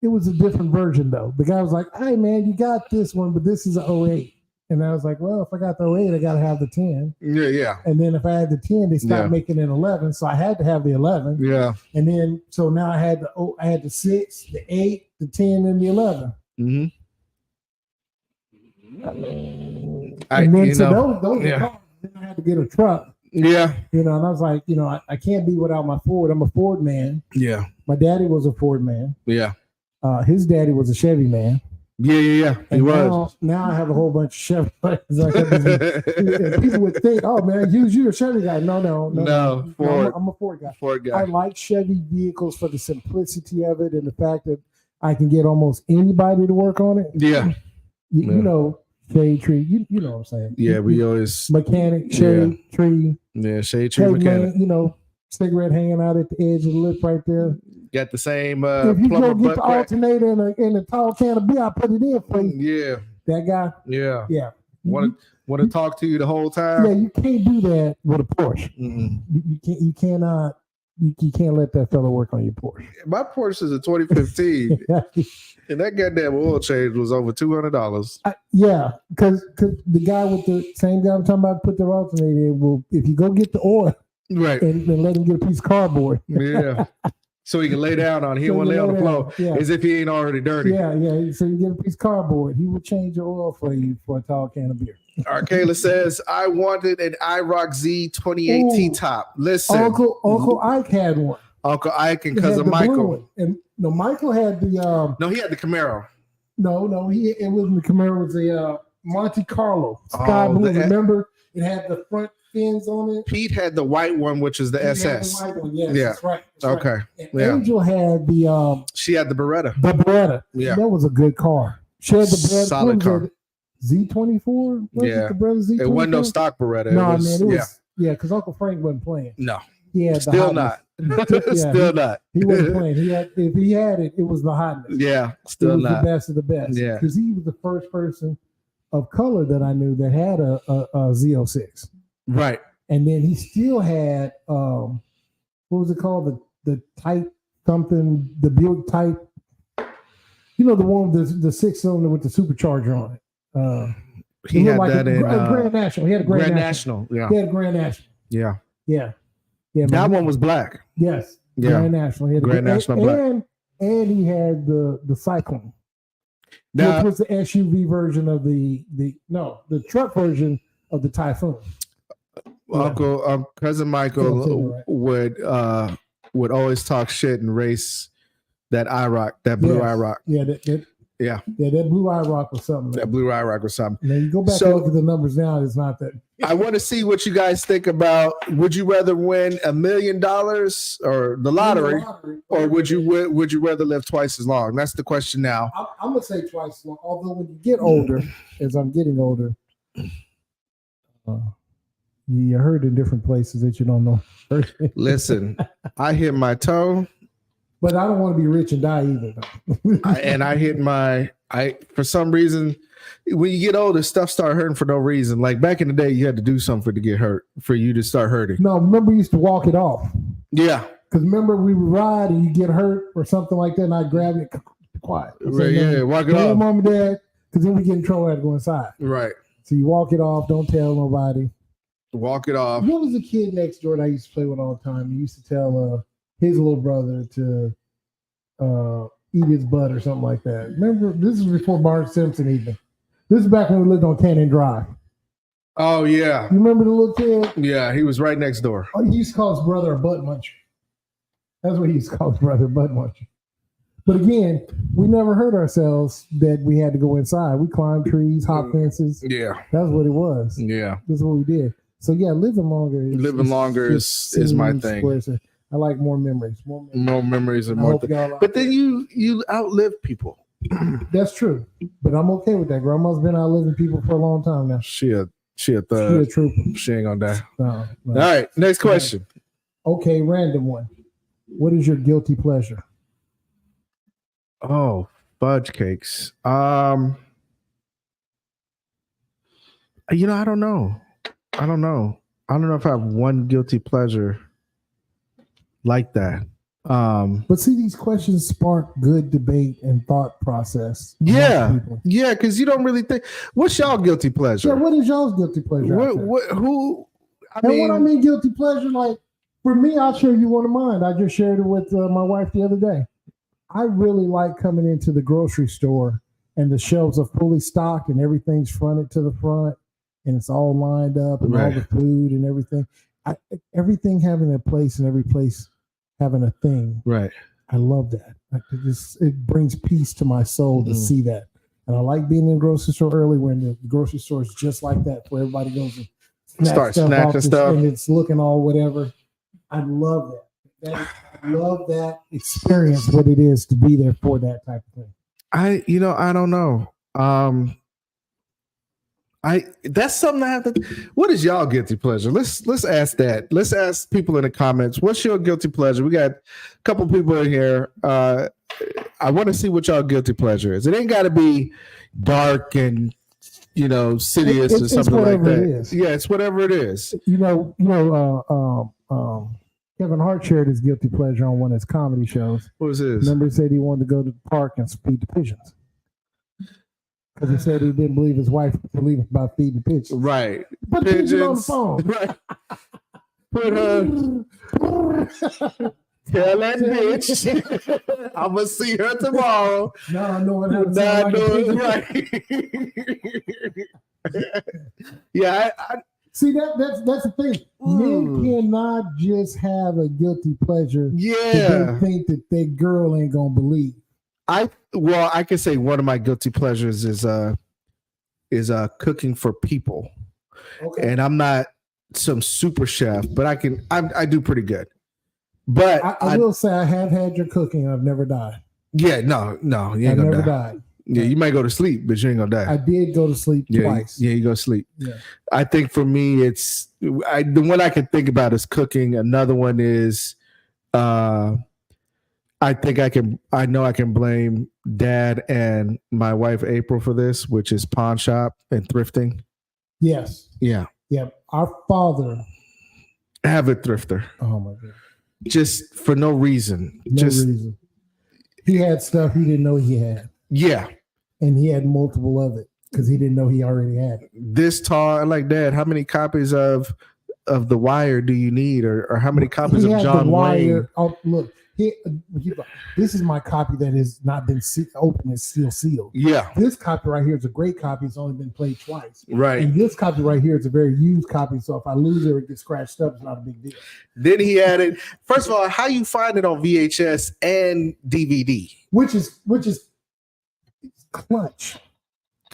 B: It was a different version, though. The guy was like, hey, man, you got this one, but this is an 08. And I was like, well, if I got the 08, I got to have the 10.
A: Yeah.
B: And then if I had the 10, they stopped making it 11. So I had to have the 11.
A: Yeah.
B: And then, so now I had the 6, the 8, the 10, and the 11.
A: Mm-hmm.
B: And then, so those were cars. Then I had to get a truck.
A: Yeah.
B: And I was like, I can't be without my Ford. I'm a Ford man.
A: Yeah.
B: My daddy was a Ford man.
A: Yeah.
B: His daddy was a Chevy man.
A: Yeah. He was.
B: Now I have a whole bunch of Chevy. People would think, "Oh man, Hughes, you're a Chevy guy." No.
A: Ford.
B: I'm a Ford guy.
A: Ford guy.
B: I like Chevy vehicles for the simplicity of it and the fact that I can get almost anybody to work on it.
A: Yeah.
B: You know, shade tree. You know what I'm saying?
A: Yeah, we always
B: mechanic shade tree.
A: Yeah, shade tree mechanic.
B: Man, cigarette hanging out at the edge of the lip right there.
A: Got the same
B: if you
A: plumber
B: go get the alternator in a tall can of beer, I put it in for you.
A: Yeah.
B: That guy.
A: Yeah. Want to talk to you the whole time?
B: Yeah, you can't do that with a Porsche.
A: Mm-mm.
B: You cannot. You can't let that fellow work on your Porsche.
A: My Porsche is a 2015, and that goddamn oil change was over $200.
B: Yeah, because the guy with the same guy I'm talking about put the alternator in. Well, if you go get the oil,
A: right,
B: and let him get a piece of cardboard.
A: Yeah. So he can lay down on it. He don't want to lay on the floor as if he ain't already dirty.
B: Yeah. So you get a piece of cardboard. He will change your oil for you for a tall can of beer.
A: Kayla says, I wanted an IROC Z 2018 top. Listen.
B: Uncle Ike had one.
A: Uncle Ike and cousin Michael.
B: And no, Michael had the
A: No, he had the Camaro.
B: No, it wasn't the Camaro, it was a Monte Carlo. Sky blue. Remember? It had the front fins on it.
A: Pete had the white one, which is the SS.
B: The white one. Yes, that's right.
A: Okay.
B: Right. And Angel had the
A: she had the Beretta.
B: The Beretta.
A: Yeah.
B: That was a good car. She had the Beretta.
A: Solid car.
B: Z24?
A: Yeah.
B: The Beretta Z24?
A: It wasn't no stock Beretta.
B: It was because Uncle Frank wasn't playing.
A: No.
B: He had
A: Still not. Still not.
B: He wasn't playing. If he had it, it was the hotness.
A: Yeah, still not.
B: The best of the best.
A: Yeah.
B: Because he was the first person of color that I knew that had a Z06.
A: Right.
B: And then he still had what was it called? The Type something, the Buick Type. You know, the one with the 6-cylinder with the supercharger on it.
A: He had that in
B: Grand National. He had a Grand National.
A: Yeah.
B: He had a Grand National.
A: Yeah.
B: Yeah.
A: That one was black.
B: Yes.
A: Yeah.
B: Grand National. He had
A: Grand National black.
B: And he had the Cyclone. Which was the SUV version of the truck version of the Typhoon.
A: Cousin Michael would always talk shit and race that IROC, that blue IROC.
B: Yeah, that blue IROC was something.
A: That blue IROC was something.
B: Now you go back and look at the numbers now, it's not that.
A: I want to see what you guys think about. Would you rather win $1 million or the lottery, or would you rather live twice as long? That's the question now.
B: I'm gonna say twice as long. Although when you get older, as I'm getting older, you hurt in different places that you don't know.
A: Listen, I hit my toe.
B: But I don't want to be rich and die either.
A: I hit for some reason, when you get older, stuff start hurting for no reason. Like back in the day, you had to do something to get hurt, for you to start hurting.
B: No, remember we used to walk it off.
A: Yeah.
B: Because remember we would ride and you get hurt or something like that, and I'd grab it quiet.
A: Right, yeah, walk it off.
B: Mom and dad, because then we get in trouble, I had to go inside.
A: Right.
B: So you walk it off, don't tell nobody.
A: Walk it off.
B: There was a kid next door that I used to play with all the time. He used to tell his little brother to eat his butt or something like that. Remember, this is before Bart Simpson even. This is back when we lived on Cannon Drive.
A: Oh yeah.
B: You remember the little kid?
A: Yeah, he was right next door.
B: Oh, he used to call his brother a butt muncher. That's what he used to call his brother, butt muncher. But again, we never hurt ourselves that we had to go inside. We climbed trees, hop fences.
A: Yeah.
B: That's what it was.
A: Yeah.
B: That's what we did. So yeah, living longer
A: is my thing.
B: I like more memories.
A: More memories and more things. But then you outlive people.
B: That's true. But I'm okay with that. Grandma's been outliving people for a long time now.
A: She a thug.
B: She a trooper.
A: She ain't gonna die.
B: No.
A: All right, next question.
B: Okay, random one. What is your guilty pleasure?
A: Oh, fudge cakes. I don't know. I don't know if I have one guilty pleasure like that.
B: But see, these questions spark good debate and thought process.
A: Yeah, because you don't really think. What's y'all guilty pleasure?
B: Yeah, what is y'all's guilty pleasure?
A: What I
B: mean guilty pleasure, like for me, I'll share you one of mine. I just shared it with my wife the other day. I really like coming into the grocery store and the shelves are fully stocked and everything's fronted to the front and it's all lined up and all the food and everything. Everything having a place and every place having a thing.
A: Right.
B: I love that. It brings peace to my soul to see that. And I like being in the grocery store early when the grocery store is just like that, where everybody goes and snatching stuff and it's looking all whatever. I love that. I love that experience, what it is to be there for that type of thing.
A: I don't know. That's something I have to. What is y'all guilty pleasure? Let's ask that. Let's ask people in the comments. What's your guilty pleasure? We got a couple people in here. I want to see what y'all guilty pleasure is. It ain't got to be dark and serious or something like that. Yeah, it's whatever it is.
B: Kevin Hart shared his guilty pleasure on one of his comedy shows.
A: What was his?
B: Remember, he said he wanted to go to the park and feed the pigeons. Because he said he didn't believe his wife would believe about feeding the pigeons.
A: Right.
B: Put the pigeon on the phone.
A: Right. Put her. Tell that bitch. I'm going to see her tomorrow.
B: Now I know what happened.
A: Right. Yeah,
B: see, that's the thing. Men cannot just have a guilty pleasure.
A: Yeah.
B: They think that their girl ain't gonna believe.
A: I can say one of my guilty pleasures is cooking for people. Okay. And I'm not some super chef, but I do pretty good. But
B: I will say I have had your cooking. I've never died.
A: Yeah, no, you ain't gonna die. Yeah, you might go to sleep, but you ain't gonna die.
B: I did go to sleep twice.
A: Yeah, you go to sleep.
B: Yeah.
A: I think for me, it's the one I can think about is cooking. Another one is, I know I can blame Dad and my wife April for this, which is pawn shop and thrifting.
B: Yes.
A: Yeah.
B: Yeah. Our father,
A: avid thrifter.
B: Oh my God.
A: Just for no reason.
B: Reason. He had stuff he didn't know he had.
A: Yeah.
B: And he had multiple of it because he didn't know he already had it.
A: This tall, I'm like, Dad, how many copies of The Wire do you need? Or how many copies of John Wayne?
B: Oh, look, this is my copy that has not been opened. It's still sealed.
A: Yeah.
B: This copy right here is a great copy. It's only been played twice.
A: Right.
B: And this copy right here is a very used copy. So if I lose it or it gets scratched up, it's not a big deal.
A: Then he added, first of all, how you find it on VHS and DVD?
B: Which is clutch.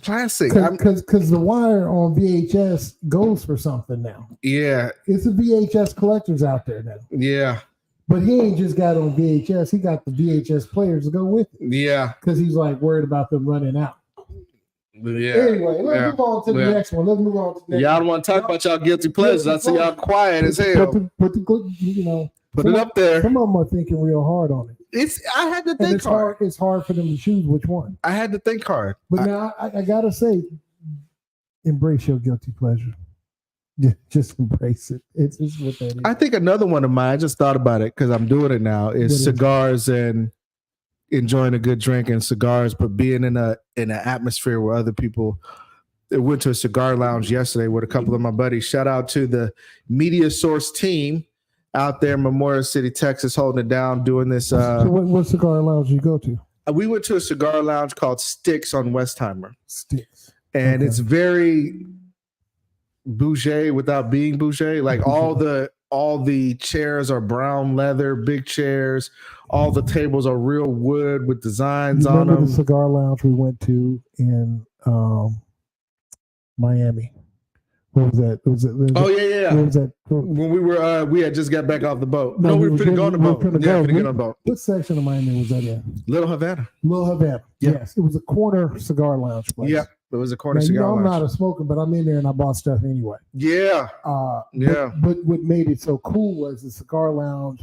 A: Classic.
B: Because The Wire on VHS goes for something now.
A: Yeah.
B: It's a VHS collectors out there now.
A: Yeah.
B: But he ain't just got on VHS. He got the VHS players to go with it.
A: Yeah.
B: Because he's like worried about them running out.
A: Yeah.
B: Anyway, let's move on to the next one.
A: Y'all don't want to talk about y'all guilty pleasures. I see y'all quiet as hell.
B: Put
A: it up there.
B: Some of them are thinking real hard on it.
A: I had to think hard.
B: It's hard for them to choose which one.
A: I had to think hard.
B: But now I gotta say, embrace your guilty pleasure. Just embrace it. It's what that is.
A: I think another one of mine, I just thought about it because I'm doing it now, is cigars and enjoying a good drink and cigars, but being in an atmosphere where other people. I went to a cigar lounge yesterday with a couple of my buddies. Shout out to the Media Source team out there in Memorial City, Texas, holding it down, doing this.
B: So what cigar lounge did you go to?
A: We went to a cigar lounge called Sticks on Westheimer.
B: Sticks.
A: And it's very bougie without being bougie. Like all the chairs are brown leather, big chairs. All the tables are real wood with designs on them.
B: Remember the cigar lounge we went to in Miami? What was that?
A: Yeah.
B: What was that?
A: When we had just got back off the boat. No, we were finna go on the boat. Finna get on the boat.
B: What section of Miami was that in?
A: Little Havana.
B: Yeah. Yes, it was a corner cigar lounge place.
A: Yeah, it was a corner cigar lounge.
B: I'm not a smoker, but I'm in there and I bought stuff anyway.
A: Yeah.
B: But what made it so cool was the cigar lounge.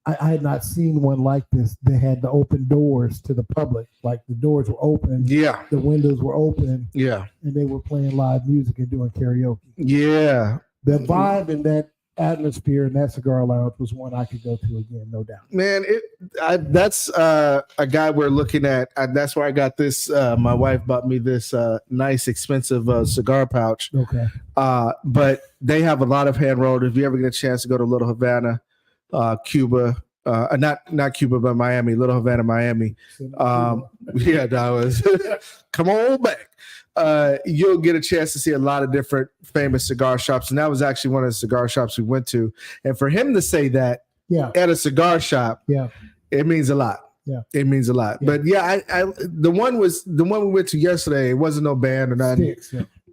B: I had not seen one like this. They had the open doors to the public. Like the doors were open.
A: Yeah.
B: The windows were open.
A: Yeah.
B: And they were playing live music and doing karaoke.
A: Yeah.
B: The vibe and that atmosphere in that cigar lounge was one I could go to again, no doubt.
A: Man, that's a guy we're looking at. That's where I got this. My wife bought me this nice, expensive cigar pouch.
B: Okay.
A: But they have a lot of hand rolled. If you ever get a chance to go to Little Havana, Cuba, not Cuba, but Miami, Little Havana, Miami. Yeah, that was come on back. You'll get a chance to see a lot of different famous cigar shops. And that was actually one of the cigar shops we went to. And for him to say that at a cigar shop, it means a lot.
B: Yeah.
A: It means a lot. Yeah. But I the one we went to yesterday, it wasn't no band or nothing.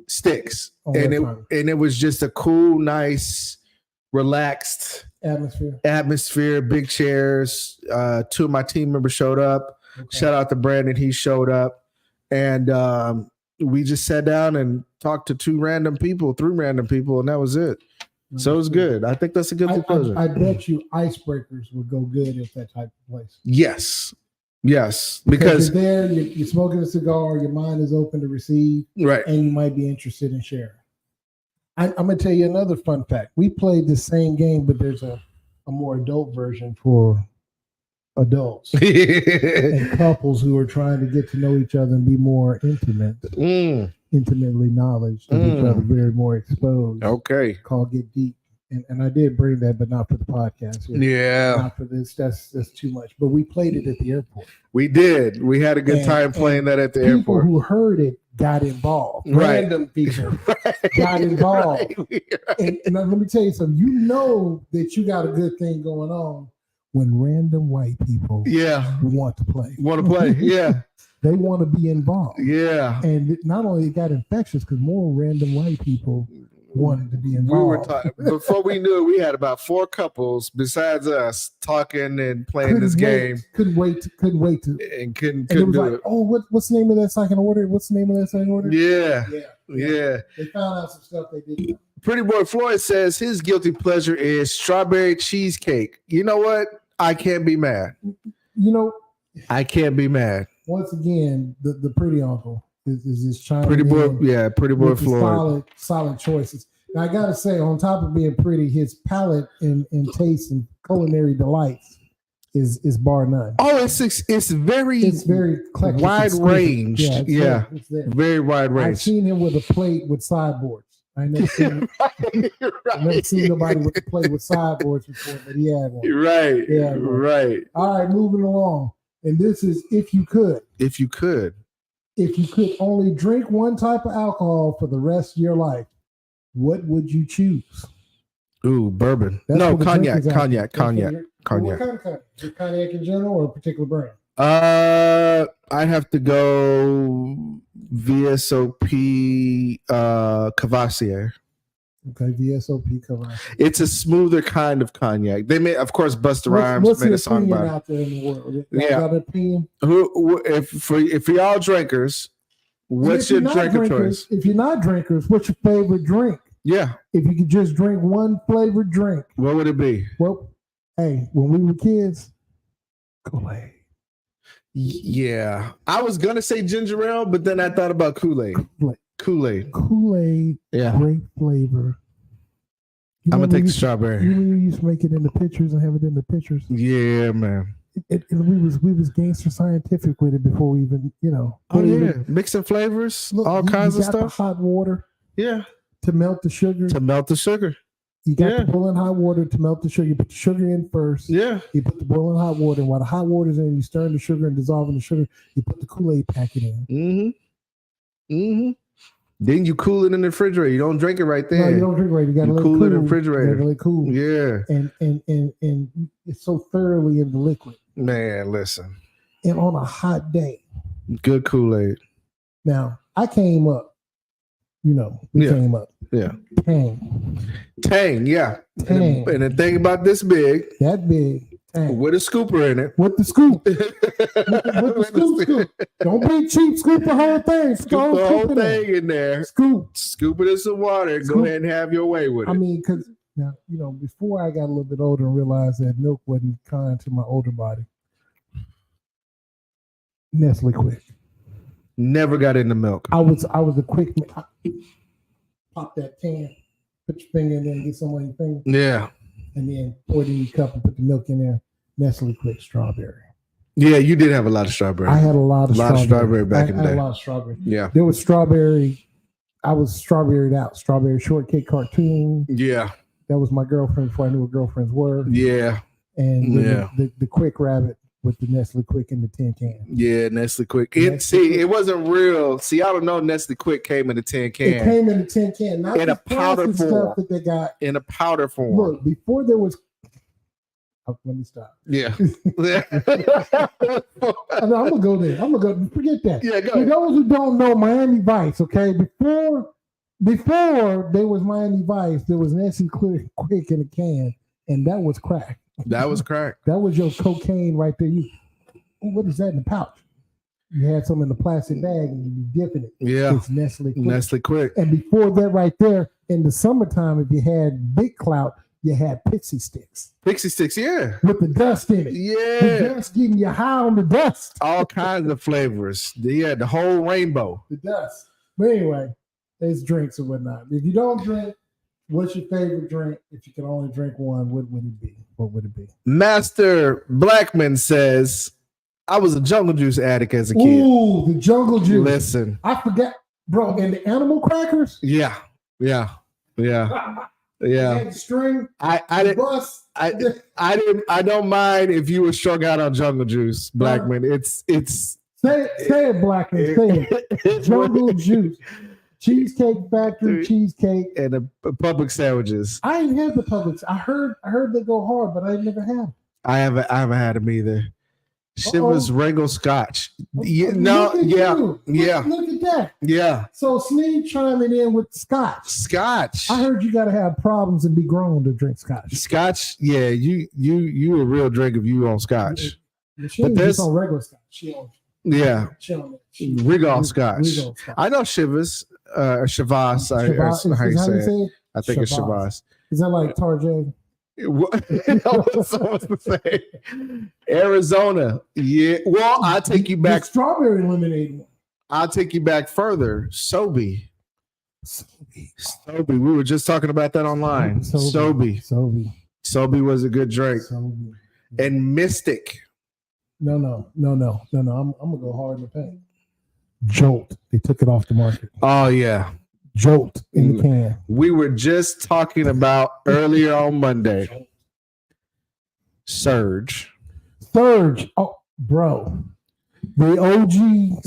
A: Sticks. Oh, and it was just a cool, nice, relaxed atmosphere, big chairs. Two of my team members showed up. Okay. Shout out to Brandon, he showed up. And we just sat down and talked to three random people, and that was it. So it was good. I think that's a good conclusion.
B: I bet you icebreakers would go good at that type of place.
A: Yes,
B: because you're there, you're smoking a cigar, your mind is open to receive,
A: right?
B: And you might be interested in sharing. I'm going to tell you another fun fact. We played the same game, but there's a more adult version for adults and couples who are trying to get to know each other and be more intimately knowledge of each other, very more exposed.
A: Okay.
B: Called Get Deep. And I did bring that, but not for the podcast.
A: Yeah.
B: Not for this. That's too much. But we played it at the airport.
A: We did. We had a good time playing that at the airport.
B: People who heard it got involved.
A: Right.
B: Random people got involved. Right. And let me tell you something. You know that you got a good thing going on when random white people want to play.
A: Yeah.
B: They want to be involved.
A: Yeah.
B: And not only it got infectious because more random white people wanted to be involved.
A: We were talking before we knew it, we had about 4 couples besides us talking and playing this game.
B: Couldn't wait to
A: and couldn't do it.
B: Oh, what's the name of that second order?
A: Yeah.
B: They found out some stuff they didn't know.
A: Pretty Boy Floyd says his guilty pleasure is strawberry cheesecake. You know what? I can't be mad. I can't be mad.
B: Once again, the pretty uncle is this China.
A: Pretty boy Floyd.
B: Solid choices. Now I gotta say, on top of being pretty, his palate and taste and culinary delights is bar none.
A: Oh, it's very
B: eclectic,
A: wide range.
B: Yeah, it's there.
A: Very wide range.
B: I've seen him with a plate with sideboards. I never seen I've never seen nobody with a plate with sideboards before, but he had one.
A: Right. Yeah. Right.
B: All right, moving along. And this is if you could only drink one type of alcohol for the rest of your life, what would you choose?
A: Ooh, bourbon. No, cognac.
B: What kind of cognac? Is it cognac in general or a particular brand?
A: I have to go VSOP Cavassier.
B: Okay, VSOP Cavassier.
A: It's a smoother kind of cognac. They may, of course, Busta Rhymes made a song about it.
B: Out there in the world? Got an opinion?
A: If for y'all drinkers, what's your drink of choice?
B: If you're not drinkers, what's your favorite drink?
A: Yeah.
B: If you could just drink one flavored drink,
A: what would it be?
B: Well, hey, when we were kids, Kool-Aid.
A: Yeah. I was going to say ginger ale, but then I thought about Kool-Aid.
B: Kool-Aid, great flavor.
A: I'm going to take the strawberry.
B: You used to make it in the pictures and have it in the pictures.
A: Yeah, man.
B: We was gangster scientific with it before we even,
A: Oh, yeah. Mixing flavors, all kinds of stuff.
B: The hot water.
A: Yeah.
B: To melt the sugar. You got the boiling hot water to melt the sugar. You put the sugar in first.
A: Yeah.
B: You put the boiling hot water in. While the hot water's in, you stir the sugar and dissolving the sugar. You put the Kool-Aid packet in.
A: Then you cool it in the refrigerator. You don't drink it right there.
B: No, you don't drink it right. You got to let it cool.
A: It in the refrigerator.
B: Let it cool.
A: Yeah.
B: And it's so thoroughly in the liquid.
A: Man, listen.
B: And on a hot day.
A: Good Kool-Aid.
B: Now, I came up. We came up.
A: Yeah.
B: Tang,
A: yeah.
B: Tang.
A: And the thing about this big.
B: That big. Tang.
A: With a scooper in it.
B: With the scoop. with the scoop. Don't be cheap. Scoop the whole thing.
A: Scoop the whole thing in there. Scoop it in some water. Go ahead and have your way with it.
B: I mean, because now, before I got a little bit older and realized that milk wasn't kind to my older body. Nestle Quick.
A: Never got into milk.
B: I was a quick. Pop that can, put your finger in there and get some on your finger.
A: Yeah.
B: And then pour it in your cup and put the milk in there. Nestle Quick strawberry.
A: Yeah, you did have a lot of strawberry.
B: I had a lot of
A: strawberry back in the day.
B: I had a lot of strawberry.
A: Yeah.
B: There was strawberry. I was strawberried out. Strawberry shortcake cartoon.
A: Yeah.
B: That was my girlfriend before I knew what girlfriends were.
A: Yeah.
B: And the Quick Rabbit with the Nestle Quick in the tin can.
A: Yeah, Nestle Quick. It wasn't real. See, I don't know. Nestle Quick came in a tin can.
B: It came in a tin can, not
A: in a powder form.
B: That they got
A: in a powder form.
B: Look, before there was. Oh, let me stop.
A: Yeah.
B: I'm gonna go there. Forget that.
A: Yeah, go.
B: For those who don't know Miami Vice, okay, before there was Miami Vice, there was Nestle Quick in a can, and that was crack.
A: That was crack.
B: That was your cocaine right there. What is that in the pouch? You had some in the plastic bag and you dipping it.
A: Yeah.
B: It's Nestle Quick.
A: Nestle Quick.
B: And before that right there, in the summertime, if you had big clout, you had Pixie Sticks.
A: Pixie Sticks, yeah.
B: With the dust in it.
A: Yeah.
B: The dust getting you high on the dust.
A: All kinds of flavors. Yeah, the whole rainbow.
B: The dust. But anyway, there's drinks and whatnot. If you don't drink, what's your favorite drink? If you can only drink one, what would it be? What would it be?
A: Master Blackman says, I was a Jungle Juice addict as a kid.
B: Ooh, the Jungle Juice.
A: Listen.
B: I forgot, bro, and the animal crackers?
A: Yeah.
B: String.
A: I don't mind if you were strung out on Jungle Juice, Blackman. It's
B: say it, Blackman. Say it. Jungle Juice. Cheesecake Factory cheesecake
A: and the Public sandwiches.
B: I ain't had the Publix. I heard they go hard, but I never had them.
A: I haven't had them either. Shivers Wrangle Scotch. Yeah,
B: Look at that.
A: Yeah.
B: So Sneed chiming in with Scotch. I heard you got to have problems and be grown to drink Scotch.
A: Scotch, yeah. You a real drink if you on Scotch.
B: But there's on regular Scotch.
A: Regal Scotch. I know Shivers. Shavas, how you say it? I think it's Shavas.
B: Is that like Tarjay?
A: What's to say? Arizona. Yeah. Well, I'll take you back.
B: The strawberry lemonade one.
A: I'll take you back further. Sobe. We were just talking about that online. Sobe was a good drink. And Mystic.
B: No. I'm gonna go hard in the paint. Jolt. They took it off the market.
A: Oh yeah.
B: Jolt in the can.
A: We were just talking about earlier on Monday. Surge. Oh, bro. The OG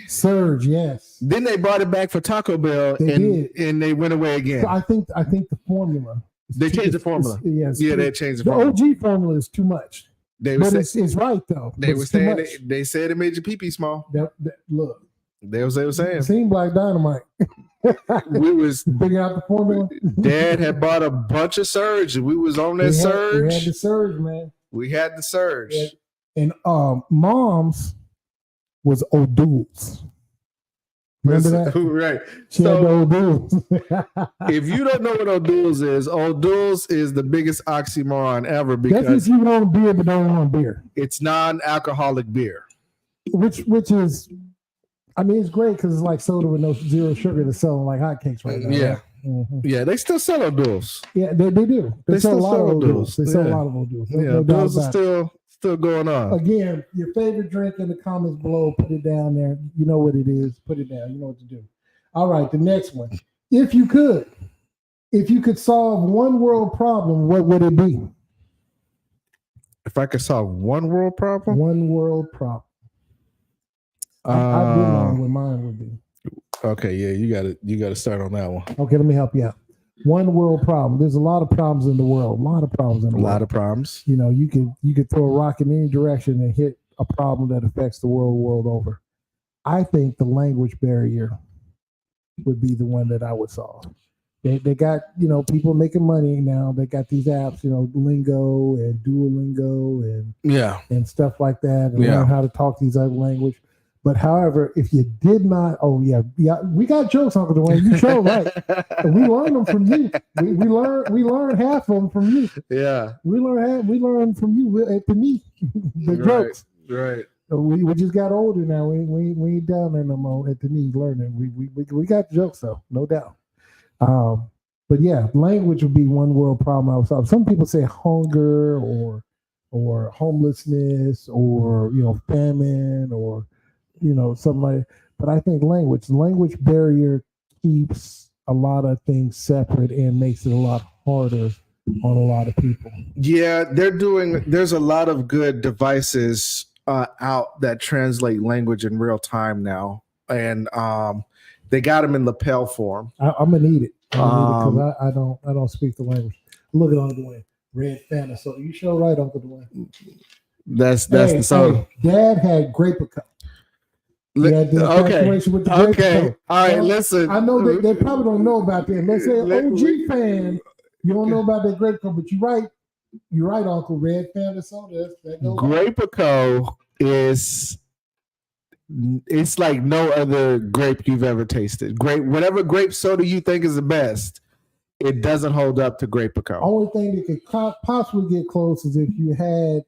A: Surge, yes. Then they brought it back for Taco Bell and they went away again.
B: So I think the formula.
A: They changed the formula. They changed the formula.
B: The OG formula is too much. It's right though.
A: They were saying they said it made your pee small.
B: Look.
A: They were saying.
B: It seemed like dynamite.
A: We was
B: figuring out the formula.
A: Dad had bought a bunch of Surge. We was on that Surge.
B: We had the Surge, man.
A: We had the Surge.
B: Yeah. And Mom's was O'Doul's. Remember that?
A: Right.
B: She had the O'Doul's.
A: If you don't know what O'Doul's is the biggest oxymoron ever because
B: that's if you want beer but don't want beer.
A: It's non-alcoholic beer.
B: Which is, I mean, it's great because it's like soda with zero sugar that's selling like hotcakes right now.
A: Yeah.
B: Right? Mm-hmm.
A: Yeah, they still sell O'Doul's.
B: Yeah, they do. They sell a lot of O'Doul's. They sell a lot of O'Doul's.
A: O'Doul's are still going on.
B: Again, your favorite drink in the comments below, put it down there. You know what it is. Put it down. You know what to do. All right, the next one. If you could solve one world problem, what would it be?
A: If I could solve one world problem?
B: One world problem. I did know what mine would be.
A: Okay, yeah, you gotta start on that one.
B: Okay, let me help you out. One world problem. There's a lot of problems in the world. A lot of problems in the world.
A: A lot of problems.
B: You know, you could throw a rock in any direction and hit a problem that affects the world over. I think the language barrier would be the one that I would solve. They got, you know, people making money now. They got these apps, you know, Lingo and Duolingo and stuff like that, and learn how to talk these other language. But however, if you did not, we got jokes, Uncle Dwayne. You show right, and we learned them from you. We learned half of them from you.
A: Yeah,
B: we learned from you at the knee. The jokes,
A: right.
B: We just got older now. We ain't down there no more at the knee learning. We got the jokes though, no doubt. But yeah, language would be one world problem I would solve. Some people say hunger or homelessness or, you know, famine or, you know, something like that. But I think language barrier keeps a lot of things separate and makes it a lot harder on a lot of people. Yeah, there's a lot of good devices out that translate language in real time now. And they got them in lapel form. I'm gonna need it. Because I don't speak the language. Look at Uncle Dwayne. Red Fanta. So you show right, Uncle Dwayne. That's the song. Dad had grape cup. Okay. With the okay. All right. Listen. I know they probably don't know about that. Let's say OG fan, you don't know about that grape cup, but you're right. You're right, Uncle. Red Fanta soda. Grape-A-Co is. It's like no other grape you've ever tasted. Whatever grape soda you think is the best, it doesn't hold up to Grape-A-Co. Only thing that could possibly get close is if you had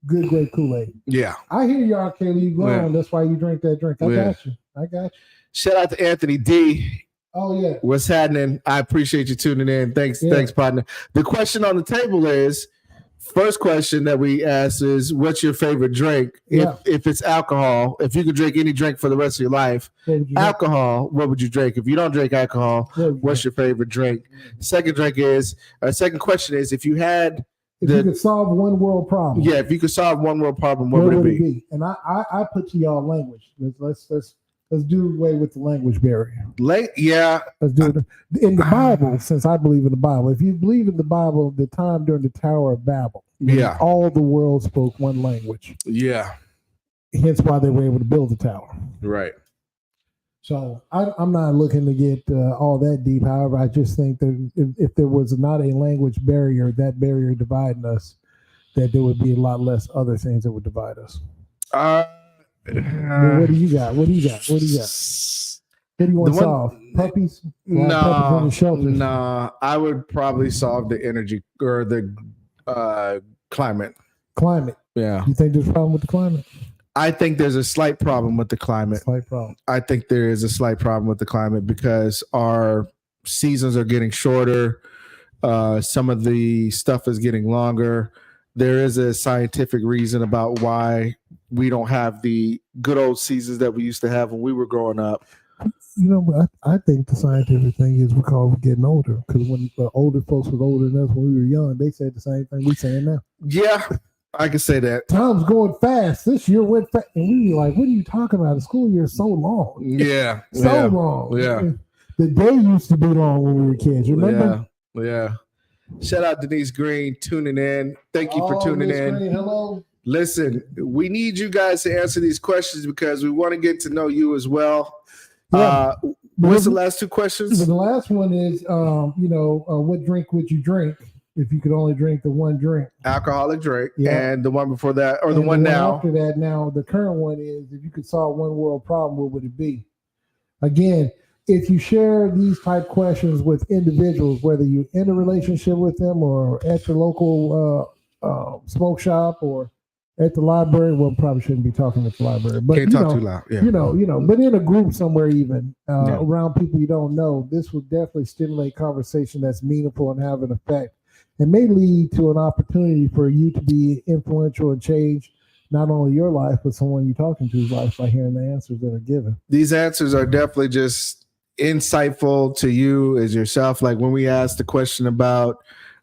B: good grape Kool-Aid. Yeah. I hear you, R. Kelly. You grown. Yeah. That's why you drink that drink. I got you. Shout out to Anthony D. Oh, yeah. What's happening? I appreciate you tuning in. Thanks, partner. The question on the table is, first question that we ask is, what's your favorite drink? If it's alcohol, if you could drink any drink for the rest of your life, alcohol, what would you drink? If you don't drink alcohol, what's your favorite drink? Second question is, if you could solve one world problem. Yeah, if you could solve one world problem, what would it be? And I put to y'all language. Let's do away with the language barrier. Let's do it. In the Bible, since I believe in the Bible, if you believe in the Bible, the time during the Tower of Babel, all the world spoke one language. Yeah. Hence why they were able to build the tower. Right. So I'm not looking to get all that deep. However, I just think that if there was not a language barrier, that barrier dividing us, that there would be a lot less other things that would divide us. What do you got? What do you want to solve? Puppies? No. I would probably solve the energy or the climate. Climate. Yeah. You think there's a problem with the climate? I think there's a slight problem with the climate. I think there is a slight problem with the climate because our seasons are getting shorter. Some of the stuff is getting longer. There is a scientific reason about why we don't have the good old seasons that we used to have when we were growing up. You know, I think the scientific thing is because we're getting older. Because when the older folks was older than us when we were young, they said the same thing we saying now. Yeah, I can say that. Time's going fast. This year went fast. And we were like, what are you talking about? The school year is so long. Yeah. Long. Yeah. The day used to be long when we were kids. Remember? Yeah. Shout out Denise Green tuning in. Thank you for tuning in. Green, hello. Listen, we need you guys to answer these questions because we want to get to know you as well. Yeah. What's the last two questions? The last one is, what drink would you drink if you could only drink the one drink? Alcoholic drink. Yeah. And the one before that, or the one now. After that, now the current one is, if you could solve one world problem, what would it be? Again, if you share these type questions with individuals, whether you're in a relationship with them or at your local smoke shop or at the library, well, probably shouldn't be talking at the library, but can't talk too loud. Yeah. But in a group somewhere, even around people you don't know, this will definitely stimulate conversation that's meaningful and have an effect, and may lead to an opportunity for you to be influential and change not only your life but someone you're talking to's life by hearing the answers that are given. These answers are definitely just insightful to you as yourself. Like when we asked the question about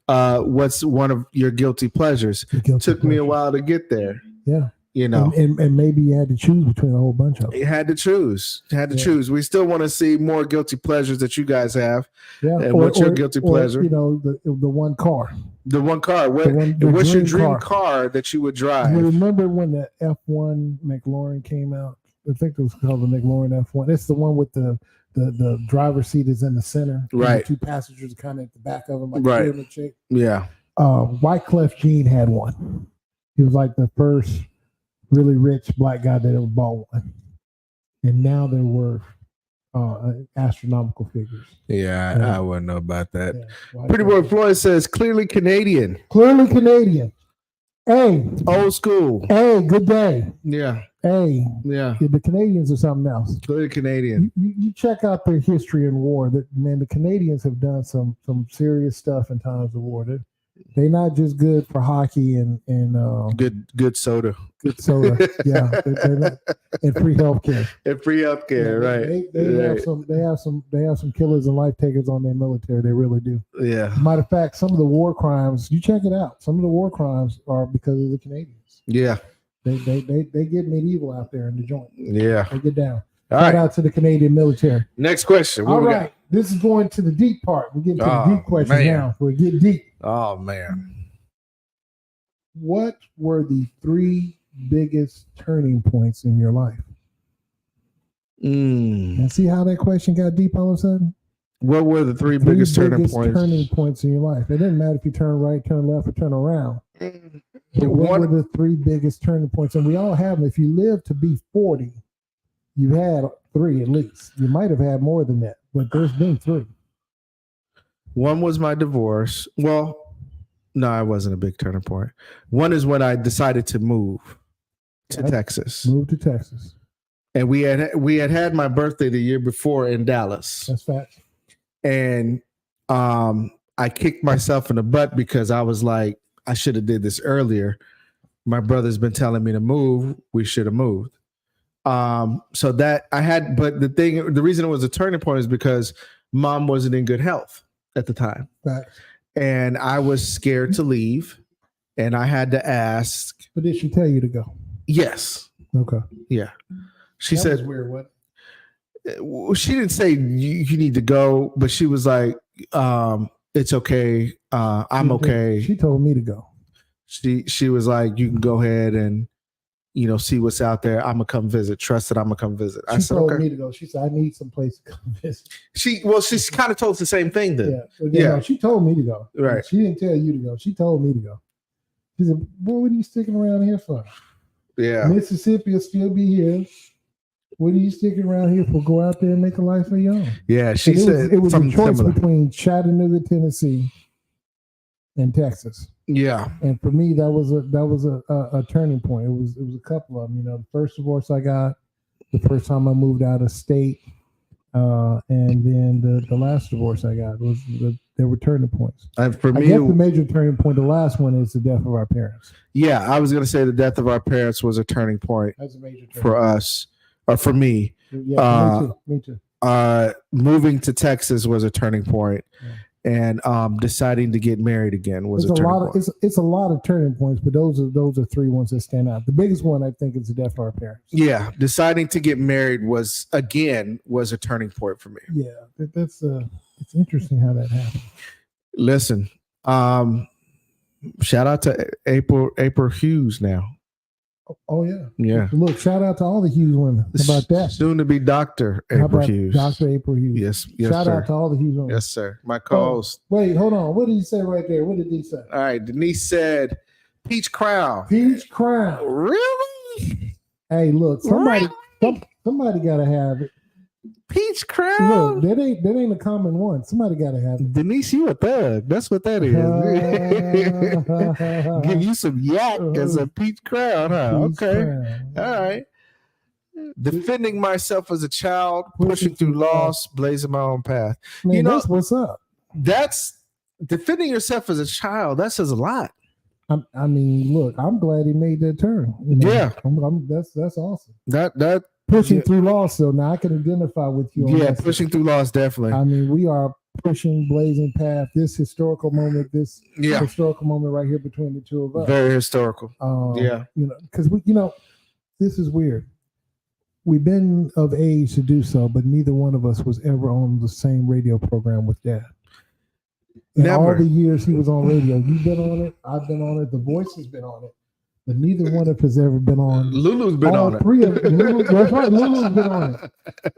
B: what's one of your guilty pleasures, took me a while to get there. Yeah. And maybe you had to choose between a whole bunch of them.
A: You had to choose. Choose. We still want to see more guilty pleasures that you guys have. Yeah. And what's your guilty pleasure?
B: The one car.
A: The one car. What's your dream car that you would drive?
B: You remember when the F1 McLaren came out? I think it was called the McLaren F1. It's the one with the driver's seat is in the center.
A: Right.
B: The two passengers are kind of at the back of them, like a pyramid shape.
A: Yeah.
B: Wyclef Jean had one. He was like the first really rich black guy that ever bought one. And now they're worth astronomical figures.
A: Yeah, I wouldn't know about that. Yeah, Pretty Boy Floyd says, clearly Canadian.
B: Clearly Canadian. Hey.
A: Old school.
B: Hey, good day.
A: Yeah.
B: Hey.
A: Yeah.
B: The Canadians are something else.
A: Clearly Canadian.
B: You check out their history in war. The Canadians have done some serious stuff in times of war. They're not just good for hockey and
A: good soda.
B: Good soda, yeah. And free healthcare.
A: And free healthcare, right?
B: They have some killers and life takers on their military. They really do.
A: Yeah.
B: Matter of fact, some of the war crimes, you check it out. Some of the war crimes are because of the Canadians.
A: Yeah.
B: They get medieval out there in the joint.
A: Yeah.
B: They get down.
A: Shout
B: out to the Canadian military.
A: Next question.
B: All right. This is going to the deep part. We're getting to the deep question now. We're getting deep.
A: Oh, man.
B: What were the 3 biggest turning points in your life? Now, see how that question got deep all of a sudden?
A: What were the 3 biggest turning
B: points in your life? It didn't matter if you turn right, turn left, or turn around. What were the 3 biggest turning points? And we all have them. If you live to be 40, you had 3 at least. You might have had more than that, but there's been 3.
A: One was my divorce. Well, no, it wasn't a big turning point. One is when I decided to move to Texas.
B: Move to Texas.
A: And we had my birthday the year before in Dallas.
B: That's fact.
A: And I kicked myself in the butt because I was like, I should have did this earlier. My brother's been telling me to move. We should have moved. So that I had, but the reason it was a turning point is because Mom wasn't in good health at the time.
B: Right.
A: And I was scared to leave, and I had to ask.
B: But did she tell you to go?
A: Yes.
B: Okay.
A: Yeah. She
B: that
A: said,
B: was weird. What?
A: She didn't say you need to go, but she was like, it's okay. I'm okay.
B: She told me to go.
A: She was like, you can go ahead and, see what's out there. I'm gonna come visit. Trust that I'm gonna come visit.
B: She told me to go. She said, I need some place to come visit.
A: She kind of told us the same thing then.
B: Yeah. No, she told me to go.
A: Right.
B: She didn't tell you to go. She told me to go. She said, boy, what are you sticking around here for?
A: Yeah.
B: Mississippi will still be here. What are you sticking around here for? Go out there and make a life of your own.
A: Yeah, she said
B: it was a choice between Chattanooga, Tennessee, and Texas.
A: Yeah,
B: and for me, that was a turning point. It was a couple of them. The first divorce I got, the first time I moved out of state, and then the last divorce I got there were turning points.
A: And for me,
B: I guess the major turning point, the last one, is the death of our parents.
A: Yeah, I was going to say the death of our parents was a turning point.
B: That's a major turning
A: for us, or for me.
B: Yeah, me too.
A: Moving to Texas was a turning point. Yeah. And deciding to get married again was a turning point.
B: It's a lot of turning points, but those are 3 ones that stand out. The biggest one, I think, is the death of our parents.
A: Yeah, deciding to get married was a turning point for me.
B: Yeah, it's interesting how that happened.
A: Listen, shout out to April Hughes now.
B: Oh yeah,
A: yeah.
B: Look, shout out to all the Hughes women. How about that?
A: Soon to be Dr. April Hughes.
B: Dr. April Hughes.
A: Yes,
B: shout
A: sir.
B: out to all the Hughes women.
A: Yes, sir. My co-host.
B: Wait, hold on. What did he say right there? What did he say?
A: All right, Denise said, "Peach Crown."
B: Peach Crown.
A: Really?
B: Hey, look, somebody gotta have it.
A: Peach Crown.
B: Look, that ain't a common one. Somebody gotta have it.
A: Denise, you a thug. That's what that is. Give you some yak as a peach crown, huh?
B: Peach
A: okay.
B: Crown.
A: All right. Defending myself as a child, pushing through loss, blazing my own path.
B: Man, that's what's up.
A: That's defending yourself as a child. That says a lot.
B: I mean, look, I'm glad he made that turn.
A: Yeah,
B: that's awesome.
A: That
B: pushing through loss. So now I can identify with you.
A: Yeah, pushing through loss, definitely.
B: I mean, we are pushing, blazing path, this historical moment right here between the two of us.
A: Very historical.
B: Because this is weird. We've been of age to do so, but neither one of us was ever on the same radio program with Dad. In all the years he was on radio, you've been on it, I've been on it, The Voice has been on it, but neither one of us has ever been on.
A: Lulu's been on it.
B: That's right, Lulu's been on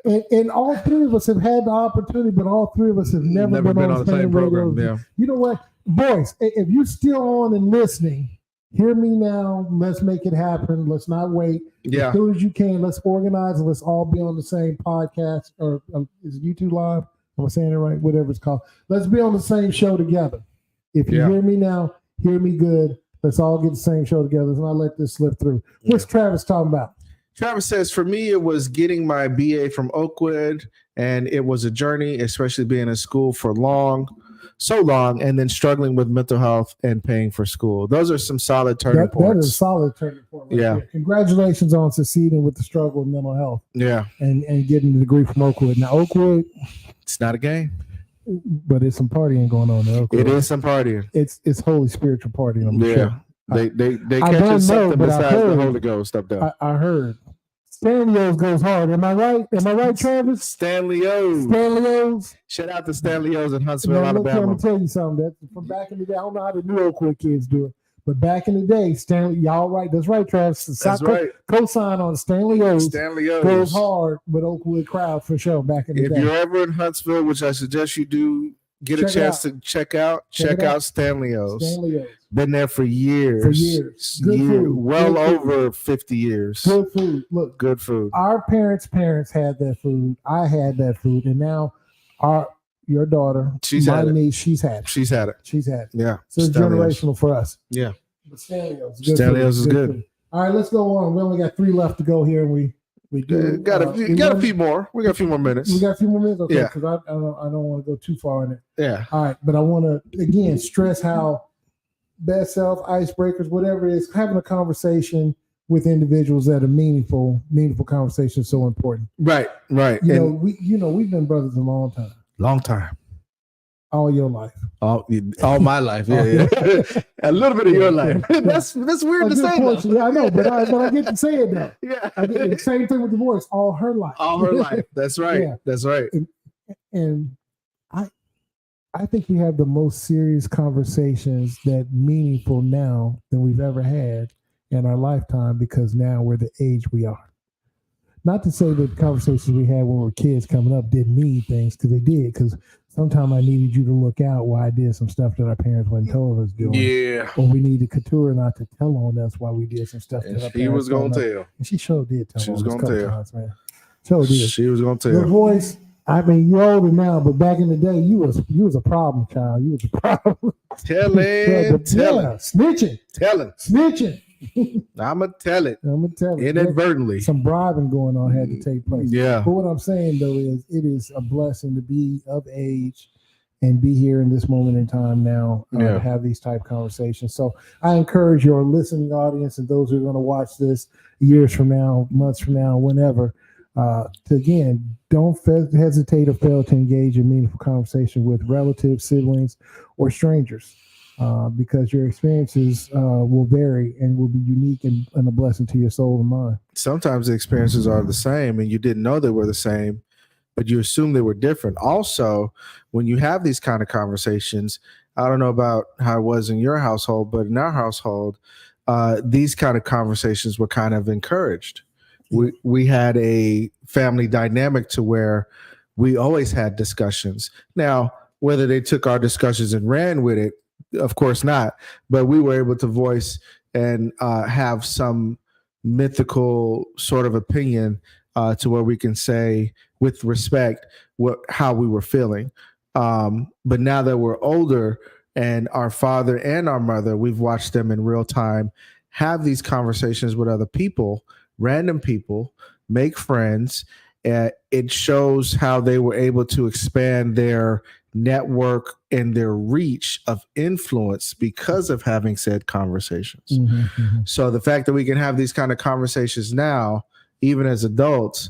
B: it. And all three of us have had the opportunity, but all three of us have never been on the same program. Yeah. You know what, boys, if you're still on and listening, hear me now. Let's make it happen. Let's not wait.
A: Yeah.
B: As soon as you can, let's organize and let's all be on the same podcast. Or is it YouTube Live? Am I saying it right? Whatever it's called. Let's be on the same show together. If you hear me now, hear me good. Let's all get the same show together. And I'll let this slip through. What's Travis talking about?
A: Travis says, for me, it was getting my BA from Oakwood, and it was a journey, especially being in school for so long, and then struggling with mental health and paying for school. Those are some solid turning points.
B: That is a solid turning point. Right there. Congratulations on succeeding with the struggle of mental health.
A: Yeah.
B: And getting the degree from Oakwood. Now, Oakwood,
A: it's not a game,
B: but it's some partying going on there.
A: It is some partying.
B: It's holy spiritual partying. I'm sure.
A: They catch something besides the Holy Ghost up there.
B: I heard. Stanley O's goes hard. Am I right? Am I right, Travis?
A: Stanley O's. Shout out to Stanley O's in Huntsville, Alabama.
B: I'm going to tell you something. That from back in the day, I don't know how the new Oakwood kids do it, but back in the day, Stanley, y'all right. That's right, Travis.
A: That's right.
B: Co-sign on Stanley O's.
A: Stanley O's
B: goes hard with Oakwood crowd for sure back in the day.
A: If you're ever in Huntsville, which I suggest you do, get a chance to check out Stanley O's.
B: Stanley O's.
A: Been there for years.
B: Good food.
A: Well over 50 years.
B: Good food. Look,
A: good food.
B: Our parents had that food. I had that food. And now your daughter, she's had it. She's had it.
A: Yeah.
B: So it's generational for us.
A: Yeah.
B: But Stanley
A: O's is good.
B: Food. All right, let's go on. We only got 3 left to go here. And we
A: got a few more. We got a few more minutes.
B: We got a few more minutes? Okay,
A: yeah.
B: Because I don't want to go too far in it.
A: Yeah.
B: All right, but I want to, again, stress how best self, icebreakers, whatever it is, having a conversation with individuals that are meaningful conversation is so important.
A: Right.
B: We've been brothers a long time. All your life.
A: All my life. Yeah. A little bit of your life. That's weird to say.
B: Yeah, I know, but I get to say it now.
A: Yeah.
B: I get the same thing with The Voice. All her life.
A: That's right. Yeah. That's right.
B: And I think we have the most serious conversations that meaningful now than we've ever had in our lifetime, because now we're the age we are. Not to say that the conversations we had when we were kids coming up didn't mean things, because they did, because sometimes I needed you to look out while I did some stuff that our parents wouldn't told us doing.
A: Yeah.
B: Or we needed Couture not to tell on us while we did some stuff.
A: And she was going to tell.
B: And she sure did tell.
A: She was going to tell.
B: Times, man. Sure did.
A: She was going to tell.
B: Your voice, I mean, you're older now, but back in the day, you was a problem, child. You was a problem.
A: Telling.
B: Snitching.
A: I'ma tell it. Inadvertently.
B: Some bribing going on had to take place.
A: Yeah.
B: But what I'm saying though is it is a blessing to be of age and be here in this moment in time now to have these type conversations. So I encourage your listening audience and those who are going to watch this years from now, months from now, whenever, to again, don't hesitate or fail to engage in meaningful conversation with relatives, siblings, or strangers. Because your experiences will vary and will be unique and a blessing to your soul and mind.
A: Sometimes the experiences are the same and you didn't know they were the same, but you assume they were different. Also, when you have these kind of conversations, I don't know about how it was in your household, but in our household, these kind of conversations were kind of encouraged. We had a family dynamic to where we always had discussions. Now, whether they took our discussions and ran with it, of course not, but we were able to voice and have some mythical sort of opinion to where we can say with respect how we were feeling. But now that we're older and our father and our mother, we've watched them in real time have these conversations with other people, random people, make friends. It shows how they were able to expand their network and their reach of influence because of having said conversations. So the fact that we can have these kind of conversations now, even as adults,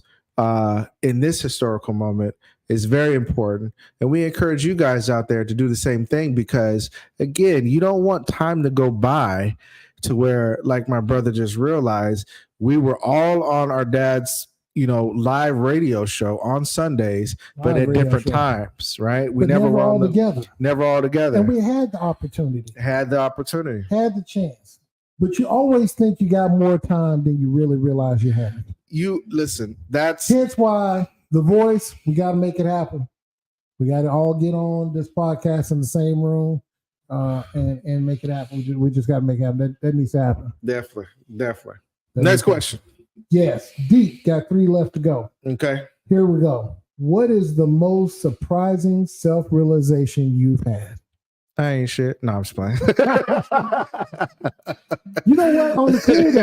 A: in this historical moment, is very important. And we encourage you guys out there to do the same thing because, again, you don't want time to go by to where, like my brother just realized, we were all on our dad's live radio show on Sundays, but at different times, right? We never were all together. Never all together.
B: And we had the opportunity.
A: Had
B: the chance. But you always think you got more time than you really realize you have.
A: You listen, that's
B: hence why The Voice, we got to make it happen. We got to all get on this podcast in the same room and make it happen. We just got to make it happen. That needs to happen.
A: Definitely. Next question.
B: Yes, deep. Got 3 left to go.
A: Okay.
B: Here we go. What is the most surprising self-realization you've had?
A: I ain't shit. No, I'm just playing.
B: You know what? On the cruise,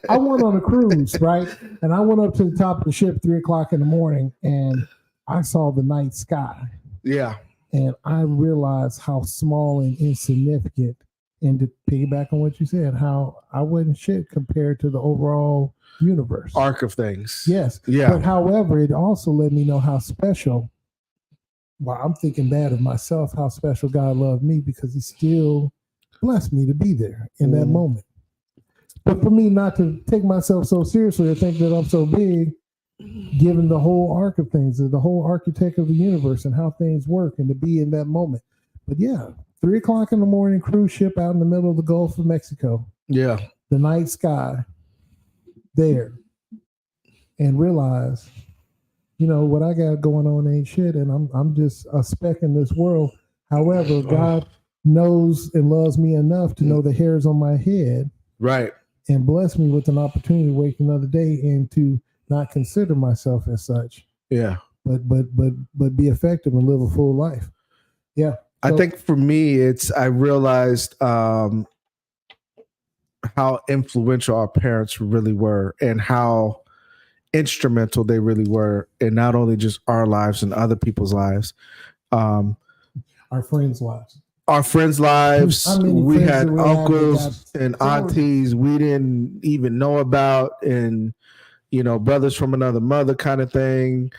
B: I went on a cruise, right? And I went up to the top of the ship 3:00 in the morning, and I saw the night sky.
A: Yeah.
B: And I realized how small and insignificant. And to piggyback on what you said, how I wasn't shit compared to the overall universe.
A: Arc of things.
B: Yes.
A: Yeah.
B: But however, it also let me know how special, well, I'm thinking bad of myself, how special God loved me because he still blessed me to be there in that moment. But for me not to take myself so seriously or think that I'm so big, given the whole arc of things, the whole architect of the universe and how things work and to be in that moment. But yeah, 3:00 in the morning, cruise ship out in the middle of the Gulf of Mexico.
A: Yeah.
B: The night sky there. And realize, what I got going on ain't shit. And I'm just a speck in this world. However, God knows and loves me enough to know the hairs on my head.
A: Right.
B: And bless me with an opportunity to wake another day and to not consider myself as such.
A: Yeah.
B: But be effective and live a full life. Yeah.
A: I think for me, I realized how influential our parents really were and how instrumental they really were in not only just our lives and other people's lives.
B: Our friends' lives.
A: Our friends' lives. We had uncles and aunties we didn't even know about and, brothers from another mother kind of thing.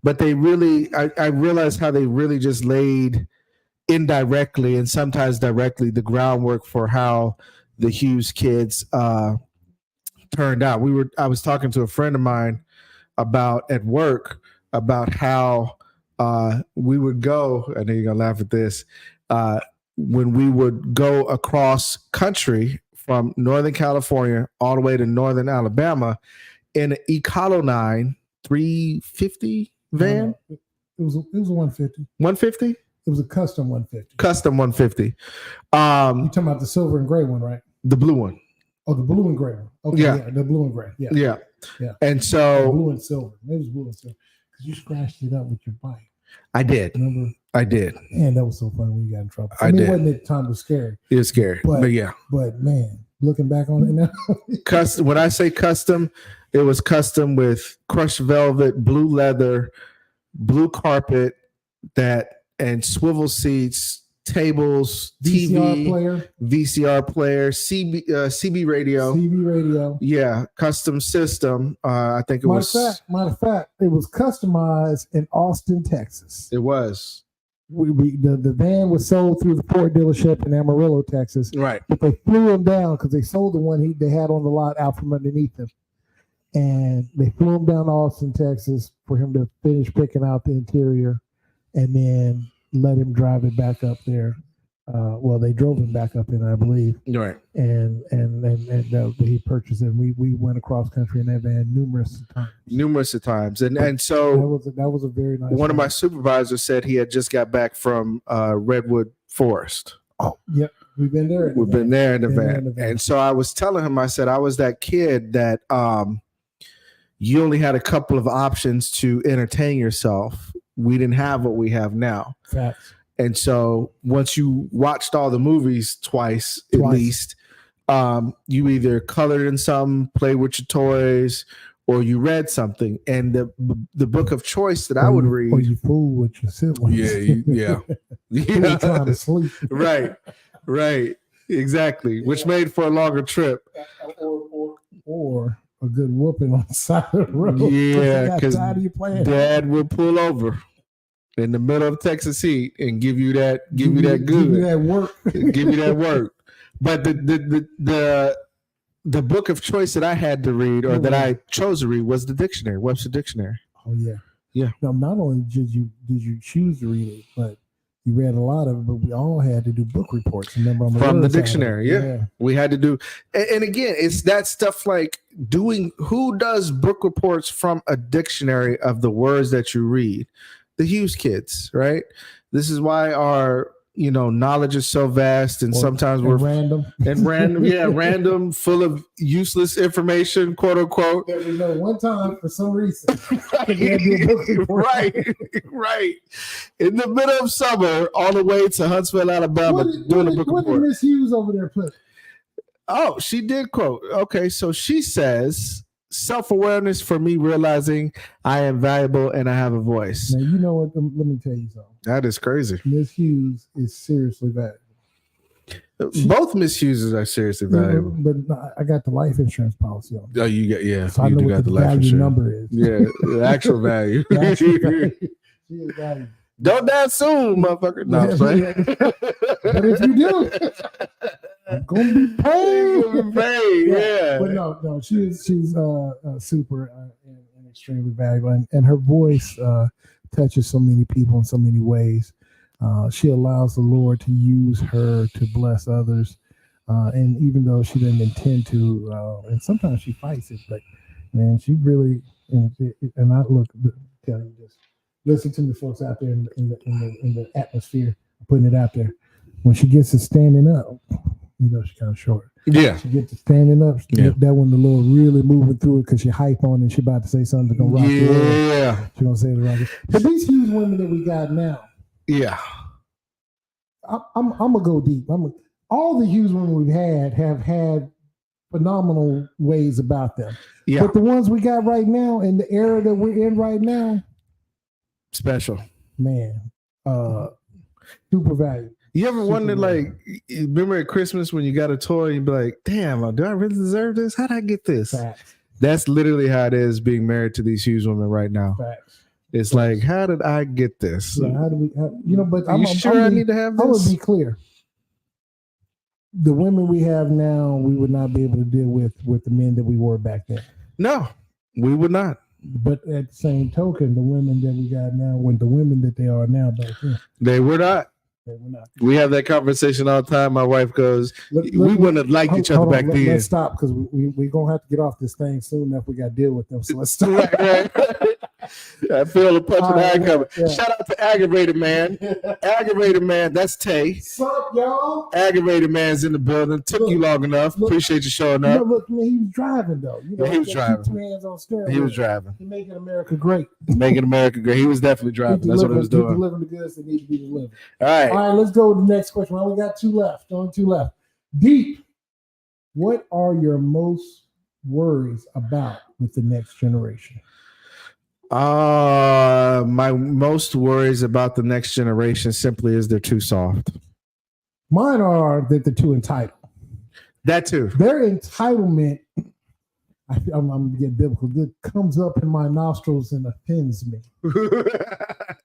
A: But they really, I realized how they really just laid indirectly and sometimes directly the groundwork for how the Hughes kids turned out. I was talking to a friend of mine at work about how we would go, I know you're gonna laugh at this, when we would go across country from Northern California all the way to Northern Alabama in an Ecolo 9 350 van.
B: It was a 150.
A: 150?
B: It was a custom 150.
A: Custom 150.
B: You're talking about the silver and gray one, right?
A: The blue one.
B: Oh, the blue and gray one. Okay, yeah, the blue and gray. Yeah.
A: And so
B: blue and silver. It was blue and silver because you scratched it up with your bike.
A: I did.
B: Remember?
A: I did.
B: And that was so funny when you got in trouble.
A: I did.
B: It wasn't at the time, it was scary.
A: It was scary, but yeah.
B: But man, looking back on it now,
A: custom. When I say custom, it was custom with crushed velvet, blue leather, blue carpet, and swivel seats, tables, VCR player, CB radio. Yeah, custom system. I think it was.
B: Matter of fact, it was customized in Austin, Texas.
A: It was.
B: The van was sold through the Ford dealership in Amarillo, Texas.
A: Right.
B: But they flew him down because they sold the one they had on the lot out from underneath him. And they flew him down to Austin, Texas for him to finish picking out the interior and then let him drive it back up there. They drove him back up in, I believe.
A: Right.
B: And he purchased it. We went across country in that van numerous times.
A: And so
B: that was a very nice
A: one of my supervisors said he had just got back from Redwood Forest.
B: Oh, yep. We've been there.
A: We've been there in the van. And so I was telling him, I said, I was that kid that you only had a couple of options to entertain yourself. We didn't have what we have now.
B: Facts.
A: And so once you watched all the movies twice. At least, you either colored in some, played with your toys, or you read something. And the book of choice that I would read.
B: Or you fool with your siblings.
A: Yeah.
B: You're trying to sleep.
A: Right. Exactly. Which made for a longer trip.
B: Or a good whooping on the side of the road.
A: Yeah, because Dad would pull over in the middle of Texas heat and give you that work. Give you that work. But the book of choice that I had to read, or that I chose to read, was the dictionary, Webster Dictionary.
B: Oh yeah.
A: Yeah.
B: Now, not only did you choose to read it, but you read a lot of it, but we all had to do book reports. Remember, on
A: from the dictionary. Yeah. We had to do, and again, it's that stuff like who does book reports from a dictionary of the words that you read? The Hughes kids, right? This is why our knowledge is so vast, and sometimes we're
B: random,
A: random, full of useless information, quote unquote.
B: There was one time for some reason,
A: right. In the middle of summer, all the way to Huntsville, Alabama, doing a book report.
B: What did Miss Hughes over there put?
A: Oh, she did quote. Okay, so she says, self-awareness for me, realizing I am valuable and I have a voice.
B: Now, you know what? Let me tell you something.
A: That is crazy.
B: Miss Hughes is seriously valuable.
A: Both Miss Hughes are seriously valuable.
B: But I got the life insurance policy on.
A: Oh, you got
B: So I know what the value number is.
A: Yeah, the actual value.
B: The actual value. She is valuable.
A: Don't die soon, motherfucker. No, I'm saying.
B: But if you do, I'm gonna be paid.
A: Yeah.
B: But no, she's super and extremely valuable, and her voice touches so many people in so many ways. She allows the Lord to use her to bless others, and even though she didn't intend to, and sometimes she fights it, but man, she really and I tell you this. Listen to the folks out there in the atmosphere, putting it out there. When she gets to standing up, she's kind of short.
A: Yeah.
B: She gets to standing up.
A: Yeah.
B: That one, the Lord really moving through it because she hype on and she about to say something that's gonna rock the world.
A: Yeah.
B: She gonna say it right. But these huge women that we got now.
A: Yeah.
B: I'm gonna go deep. All the huge women we've have had phenomenal ways about them.
A: Yeah.
B: But the ones we got right now in the era that we're in right now.
A: Special.
B: Man. Super valuable.
A: You ever wondered, remember at Christmas when you got a toy, you'd be like, damn, do I really deserve this? How'd I get this?
B: Facts.
A: That's literally how it is being married to these huge women right now.
B: Facts.
A: It's like, how did I get this?
B: Yeah, but
A: I need to have this?
B: I would be clear. The women we have now, we would not be able to deal with the men that we were back then.
A: No, we would not.
B: But at the same token, the women that we got now, the women that they are now back then,
A: they were not. We have that conversation all the time. My wife goes, we wouldn't have liked each other back then.
B: Let's stop because we're going to have to get off this thing soon enough. We got to deal with them. So let's stop.
A: Right. I feel the punch in the eye coming. Yeah. Shout out to Aggravated Man. Aggravated Man, that's Tay.
B: What's up, y'all?
A: Aggravated Man's in the building. Took you long enough. Appreciate you showing up.
B: Look, man, he was driving, though.
A: He was driving.
B: Two hands on steering.
A: He was driving.
B: He's making America great.
A: Making America great. He was definitely driving. That's what he was doing.
B: He's delivering the goods that need to be delivered.
A: All right,
B: let's go to the next question. We only got two left. Deep, what are your most worries about with the next generation?
A: My most worries about the next generation simply is they're too soft.
B: Mine are that they're too entitled.
A: That too.
B: Their entitlement, I'm going to get biblical, it comes up in my nostrils and offends me.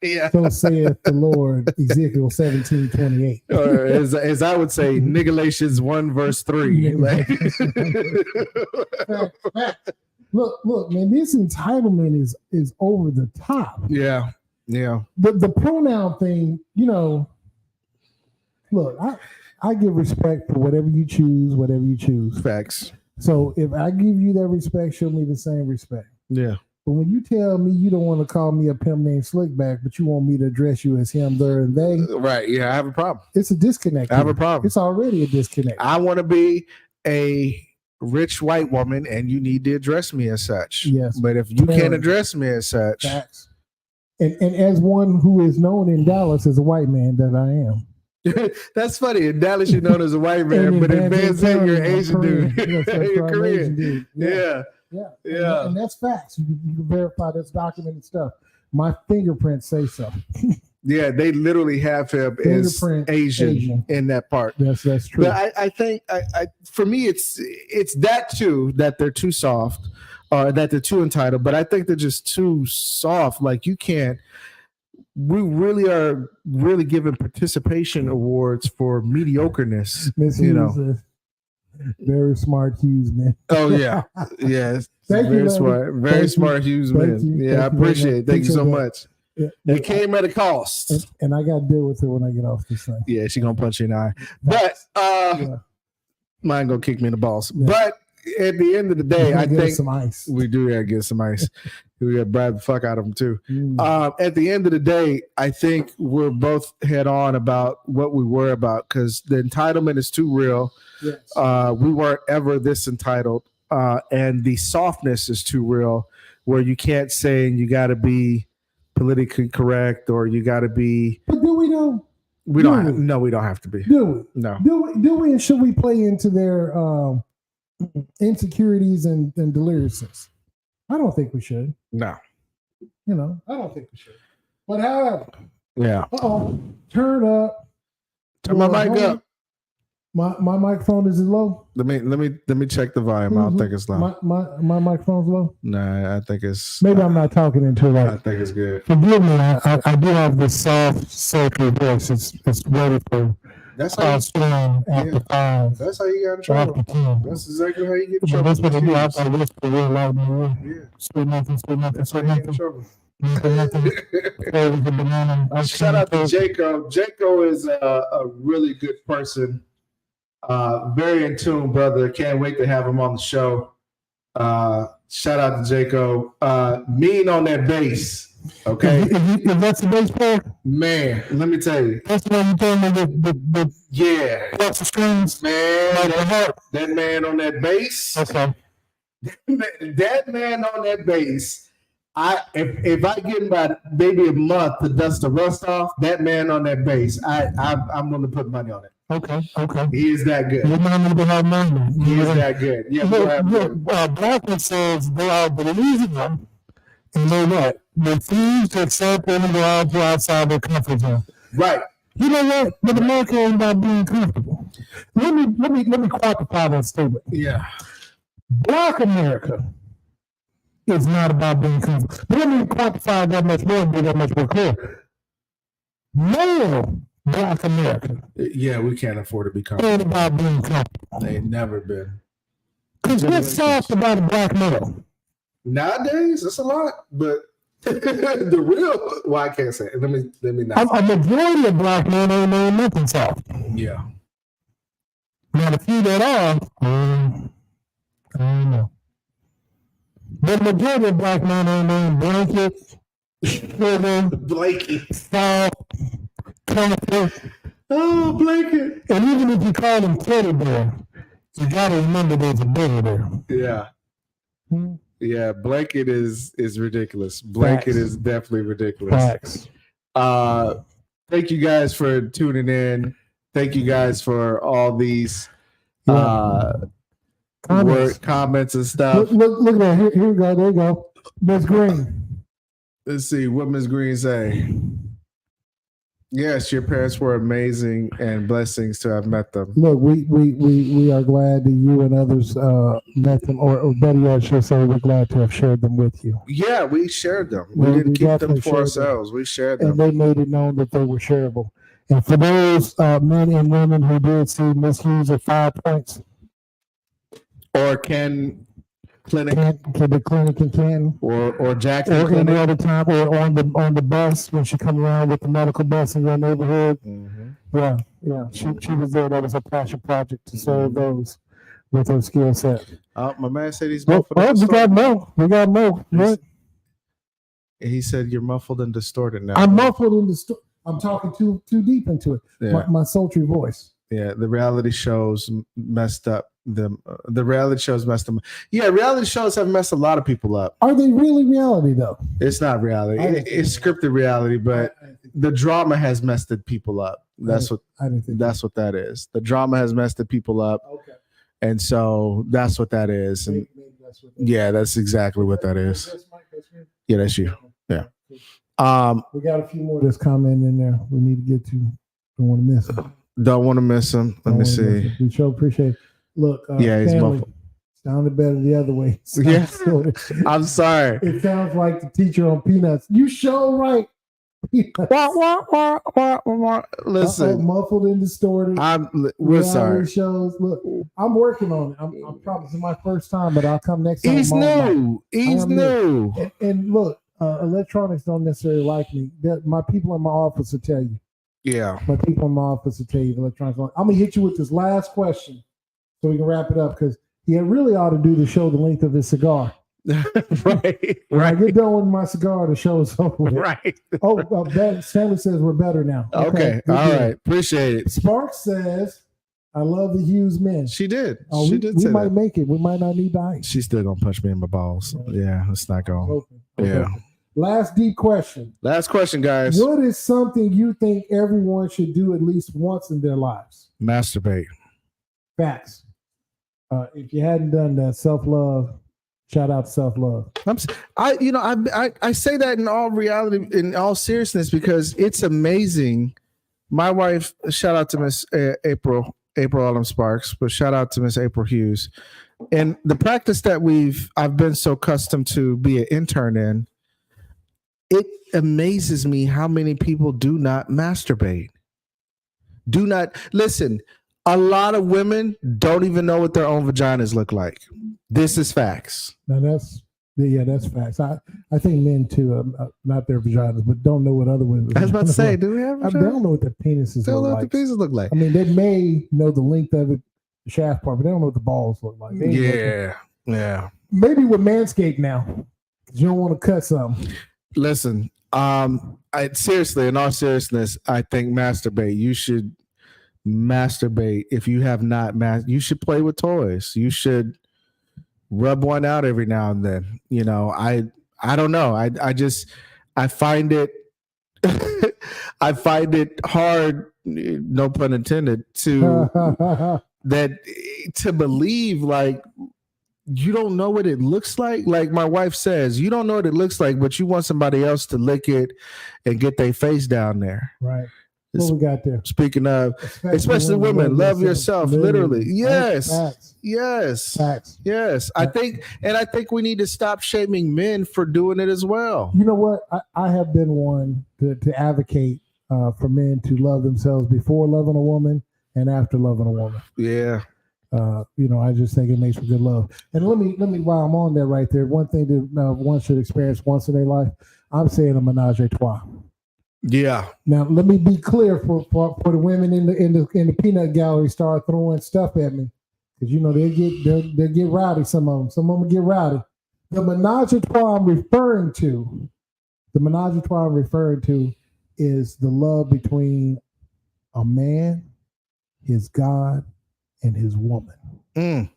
A: Yeah.
B: So saith the Lord, Ezekiel 17:28.
A: Or as I would say, Nigalations 1 verse 3.
B: Look, man, this entitlement is over the top.
A: Yeah.
B: The pronoun thing, look, I give respect for whatever you choose.
A: Facts.
B: So if I give you that respect, show me the same respect.
A: Yeah.
B: But when you tell me you don't want to call me a pimp named Slickback, but you want me to address you as him, there, and they.
A: Right. Yeah, I have a problem.
B: It's a disconnect.
A: I have a problem.
B: It's already a disconnect.
A: I want to be a rich white woman, and you need to address me as such.
B: Yes.
A: But if you can't address me as such.
B: Facts. And as one who is known in Dallas as a white man that I am.
A: That's funny. In Dallas, you're known as a white man, but in Van Zandt, you're an Asian dude. You're Korean. Dude. Yeah. And that's facts. You can verify that's documented stuff. My fingerprints say so. Yeah, they literally have him as Asian in that part.
B: Yes, that's true.
A: But I think for me, it's that too, that they're too soft, that they're too entitled. But I think they're just too soft. Like you can't. We really are giving participation awards for mediocreness.
B: Miss Hughes, very smart Hughes man.
A: Oh yeah, yes, very smart Hughes man. Yeah, I appreciate it. Thank you so much. Yeah. It came at a cost,
B: and I got to deal with her when I get off this thing.
A: Yeah, she's gonna punch you in the eye, but mine gonna kick me in the balls. Yeah. But at the end of the day, I think
B: some ice.
A: We do gotta get some ice. We gotta bribe the fuck out of them too. At the end of the day, I think we're both head on about what we were about because the entitlement is too real. Yes. We weren't ever this entitled, and the softness is too real, where you can't say you got to be politically correct or you got to be.
B: But do we know?
A: We don't. No, we don't have to be.
B: Do we?
A: No.
B: Do we? And should we play into their insecurities and deliriousness? I don't think we should.
A: No.
B: I don't think we should. But however,
A: yeah.
B: Turn up.
A: Turn my mic up.
B: My microphone is low.
A: Let me check the volume. I don't think it's low.
B: My microphone's low.
A: Nah, I think it's.
B: Maybe I'm not talking into it. Right.
A: I think it's good.
B: Forgive me. I do have this soft, sultry voice. It's ready for.
A: That's how
B: after 5.
A: That's how you got in trouble. That's exactly how you get in trouble.
B: That's what I do. I whisper real loud in the room.
A: Yeah.
B: Sweet nothing.
A: That's how you get in trouble. Shout out to Jaco. Jaco is a really good person. Very in tune, brother. Can't wait to have him on the show. Shout out to Jaco. Mean on that bass. Okay.
B: If that's the bass player,
A: man, let me tell you.
B: That's what you told me the
A: that's
B: the strings.
A: Man, that man on that bass.
B: Okay.
A: That man on that bass. If I give him about maybe a month to dust the rust off, that man on that bass, I'm going to put money on it.
B: Okay.
A: He is that good.
B: You might need to have money.
A: He is that good. Yeah.
B: Blackman says they are believing them, and they what? Refuse to accept any laws outside their comfort zone.
A: Right.
B: You know what? But America ain't about being comfortable. Let me quantify that statement.
A: Yeah.
B: Black America is not about being comfortable. But let me quantify that much more and be that much more clear. Male Black America.
A: Yeah, we can't afford to be comfortable.
B: Ain't about being comfortable.
A: They ain't never been.
B: Because what's soft about a black male?
A: Nowadays, that's a lot, but the real, well, I can't say it. Let me not.
B: A majority of black men ain't nothing soft.
A: Yeah.
B: Now, the few that are, I don't know. But the majority of black men ain't knowing blanket, sugar,
A: blanket,
B: soft, comfort.
A: Oh, blanket.
B: And even if you call them teddy bear, you got to remember there's a bear there.
A: Yeah. Yeah, blanket is ridiculous. Blanket is definitely ridiculous.
B: Facts.
A: Thank you guys for tuning in. Thank you guys for all these comments and stuff.
B: Look at that. Here we go. There you go. Miss Green.
A: Let's see what Miss Green say. Yes, your parents were amazing and blessings to have met them.
B: Look, we are glad that you and others met them, or better yet, I should say, we're glad to have shared them with you.
A: Yeah, we shared them. We didn't keep them for ourselves. We shared them.
B: And they made it known that they were shareable. And for those men and women who did see Miss Hughes at 5 points,
A: or Ken Clinic,
B: the clinic in Canton,
A: or Jackson,
B: or any other time, or on the bus when she come around with the medical bus in your neighborhood. Mm-hmm. Yeah, she was there. That was a passion project to serve those with her skill set.
A: My man said he's
B: muffled. We got more. What?
A: He said you're muffled and distorted now.
B: I'm muffled and distorted. I'm talking too deep into it. Yeah. My sultry voice.
A: Yeah, the reality shows messed up them. The reality shows messed them up. Yeah, reality shows have messed a lot of people up.
B: Are they really reality though?
A: It's not reality. It's scripted reality, but the drama has messed the people up. That's what that is. The drama has messed the people up. Okay. And so that's what that is. And maybe that's what that's exactly what that is. Yeah, that's you. Yeah.
B: We got a few more that's commenting in there. We need to get to. Don't want to miss them.
A: Don't want to miss them. Let me see.
B: We sure appreciate it. Look,
A: yeah, he's
B: Stanley, sounded better the other way.
A: Yeah. I'm sorry.
B: It sounds like the teacher on Peanuts. You sure right.
A: Listen,
B: muffled and distorted.
A: We're sorry.
B: Shows. Look, I'm working on it. I'm probably this is my first time, but I'll come next time.
A: He's new. He's new.
B: And look, electronics don't necessarily like me. My people in my office will tell you.
A: Yeah.
B: My people in my office will tell you electronics. I'm gonna hit you with this last question, so we can wrap it up because he really ought to do to show the length of his cigar.
A: Right.
B: When I get done with my cigar, the show is over with.
A: Right.
B: Stanley says we're better now.
A: Okay. All right. Appreciate it.
B: Sparks says, I love the Hughes men.
A: She did.
B: We might make it. We might not need the ice.
A: She's still going to punch me in my balls. Yeah. It's not going. Yeah.
B: Last deep question.
A: Last question, guys.
B: What is something you think everyone should do at least once in their lives?
A: Masturbate.
B: Facts. If you hadn't done that, self-love. Shout out to self-love.
A: I say that in all reality, in all seriousness, because it's amazing. My wife, shout out to Miss April Autumn Sparks, but shout out to Miss April Hughes. And the practice that I've been so accustomed to be an intern in, it amazes me how many people do not masturbate. Do not listen. A lot of women don't even know what their own vaginas look like. This is facts.
B: Now that's facts. I think men too, not their vaginas, but don't know what other women.
A: I was about to say, do we have vaginas?
B: They don't know what their penises look like.
A: What the penises look like.
B: I mean, they may know the length of it, the shaft part, but they don't know what the balls look like.
A: Yeah.
B: Maybe with Manscaped now, because you don't want to cut something.
A: Listen, seriously, in all seriousness, I think masturbate. You should masturbate. If you have not you should play with toys. You should rub one out every now and then. You know, I don't know. I find it I find it hard, no pun intended, to believe like you don't know what it looks like. Like my wife says, you don't know what it looks like, but you want somebody else to lick it and get their face down there.
B: Right. What we got there?
A: Speaking of, especially women, love yourself. Literally. Yes.
B: Facts.
A: Yes.
B: Facts.
A: Yes. I think we need to stop shaming men for doing it as well.
B: You know what? I have been one to advocate for men to love themselves before loving a woman and after loving a woman.
A: Yeah.
B: I just think it makes for good love. And let me while I'm on that right there, one thing that one should experience once in their life, I'm saying a menage a trois.
A: Yeah.
B: Now let me be clear for the women in the peanut gallery start throwing stuff at me, because they'll get rowdy. Some of them get rowdy. The menage a trois I'm referring to is the love between a man, his God, and his woman. See,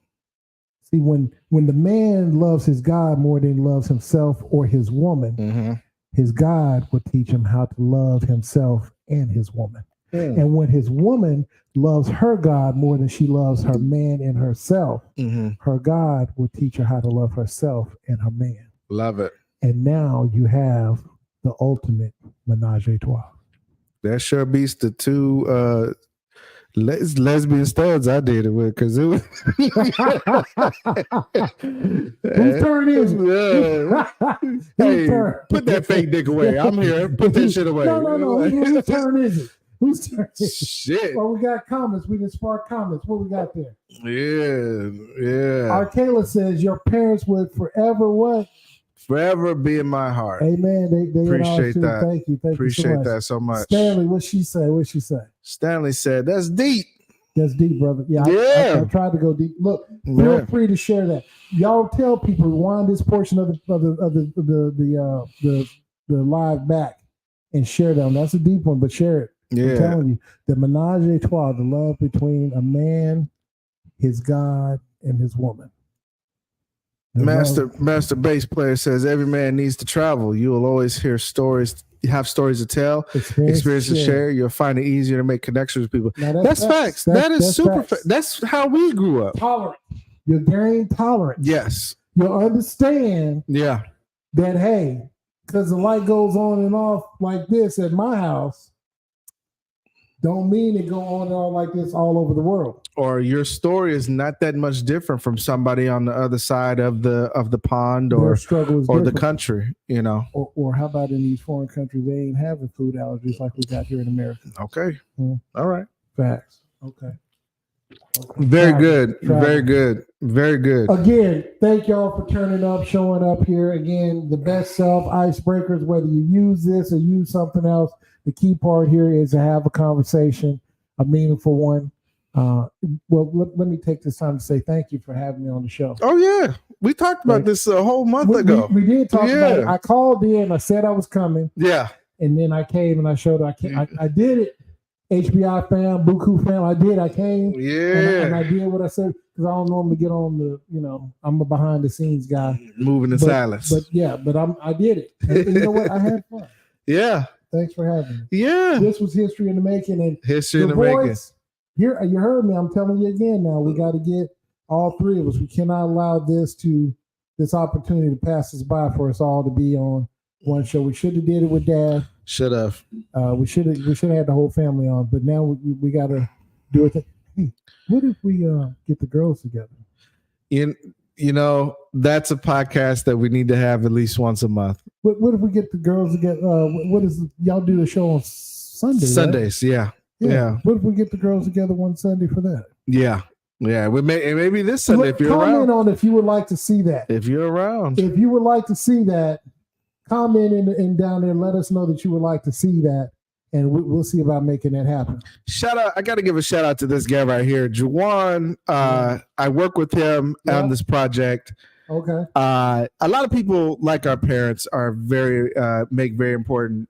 B: when the man loves his God more than he loves himself or his woman, his God will teach him how to love himself and his woman. And when his woman loves her God more than she loves her man and herself, her God will teach her how to love herself and her man.
A: Love it.
B: And now you have the ultimate menage a trois.
A: That sure beats the two lesbian studs I did it with, because it was
B: whose turn is it?
A: Hey, put that fake dick away. I'm here. Put that shit away.
B: No. Whose turn is it? Whose turn is it?
A: Shit.
B: Well, we got comments. We can spark comments. What we got there?
A: Yeah.
B: Arkayla says your parents would forever what?
A: Forever be in my heart.
B: Amen. They
A: appreciate that.
B: Thank you.
A: Appreciate that so much.
B: Stanley, what'd she say?
A: Stanley said, "That's deep."
B: That's deep, brother. Yeah. I tried to go deep. Look, feel free to share that. Y'all tell people, rewind this portion of the live back and share them. That's a deep one, but share it.
A: Yeah.
B: I'm telling you, the menage a trois, the love between a man, his God, and his woman.
A: Master bass player says every man needs to travel. You will always hear stories, have stories to tell, experience to share. You'll find it easier to make connections with people. That's facts. That's super. That's how we grew up.
B: Tolerant. You'll gain tolerance.
A: Yes.
B: You'll understand.
A: Yeah.
B: That hey, because the light goes on and off like this at my house, don't mean it go on and off like this all over the world.
A: Or your story is not that much different from somebody on the other side of the pond or the country, you know.
B: Or how about in these foreign countries, they ain't having food allergies like we got here in America.
A: Okay. All right.
B: Facts. Okay.
A: Very good. Very good. Very good.
B: Again, thank y'all for turning up, showing up here. Again, the best self icebreakers, whether you use this or use something else, the key part here is to have a conversation, a meaningful one. Let me take this time to say thank you for having me on the show.
A: Oh, yeah. We talked about this a whole month ago.
B: We did talk about it. I called in. I said I was coming.
A: Yeah.
B: And then I came and I showed I did it. HBI fam, Buku fam, I came.
A: Yeah.
B: And I did what I said because I don't normally get on the, I'm a behind the scenes guy.
A: Moving in silence.
B: But I did it. And you know what? I had fun.
A: Yeah.
B: Thanks for having me.
A: Yeah.
B: This was history in the making. And
A: history in the making.
B: Here, you heard me. I'm telling you again now. We got to get all three of us. We cannot allow this opportunity to pass us by for us all to be on one show. We should have did it with Dad.
A: Should have.
B: We should have had the whole family on, but now we got to do it. Hey, what if we get the girls together?
A: You know, that's a podcast that we need to have at least once a month.
B: What if we get the girls together? What is y'all do the show on Sundays?
A: Sundays, right? Yeah.
B: What if we get the girls together one Sunday for that?
A: Yeah. Maybe this Sunday if you're around.
B: Comment on if you would like to see that.
A: If you're around.
B: If you would like to see that, comment in down there. Let us know that you would like to see that, and we'll see about making that happen.
A: Shout out! I got to give a shout out to this guy right here, Juwan. I work with him on this project.
B: Okay.
A: A lot of people, like our parents, are make very important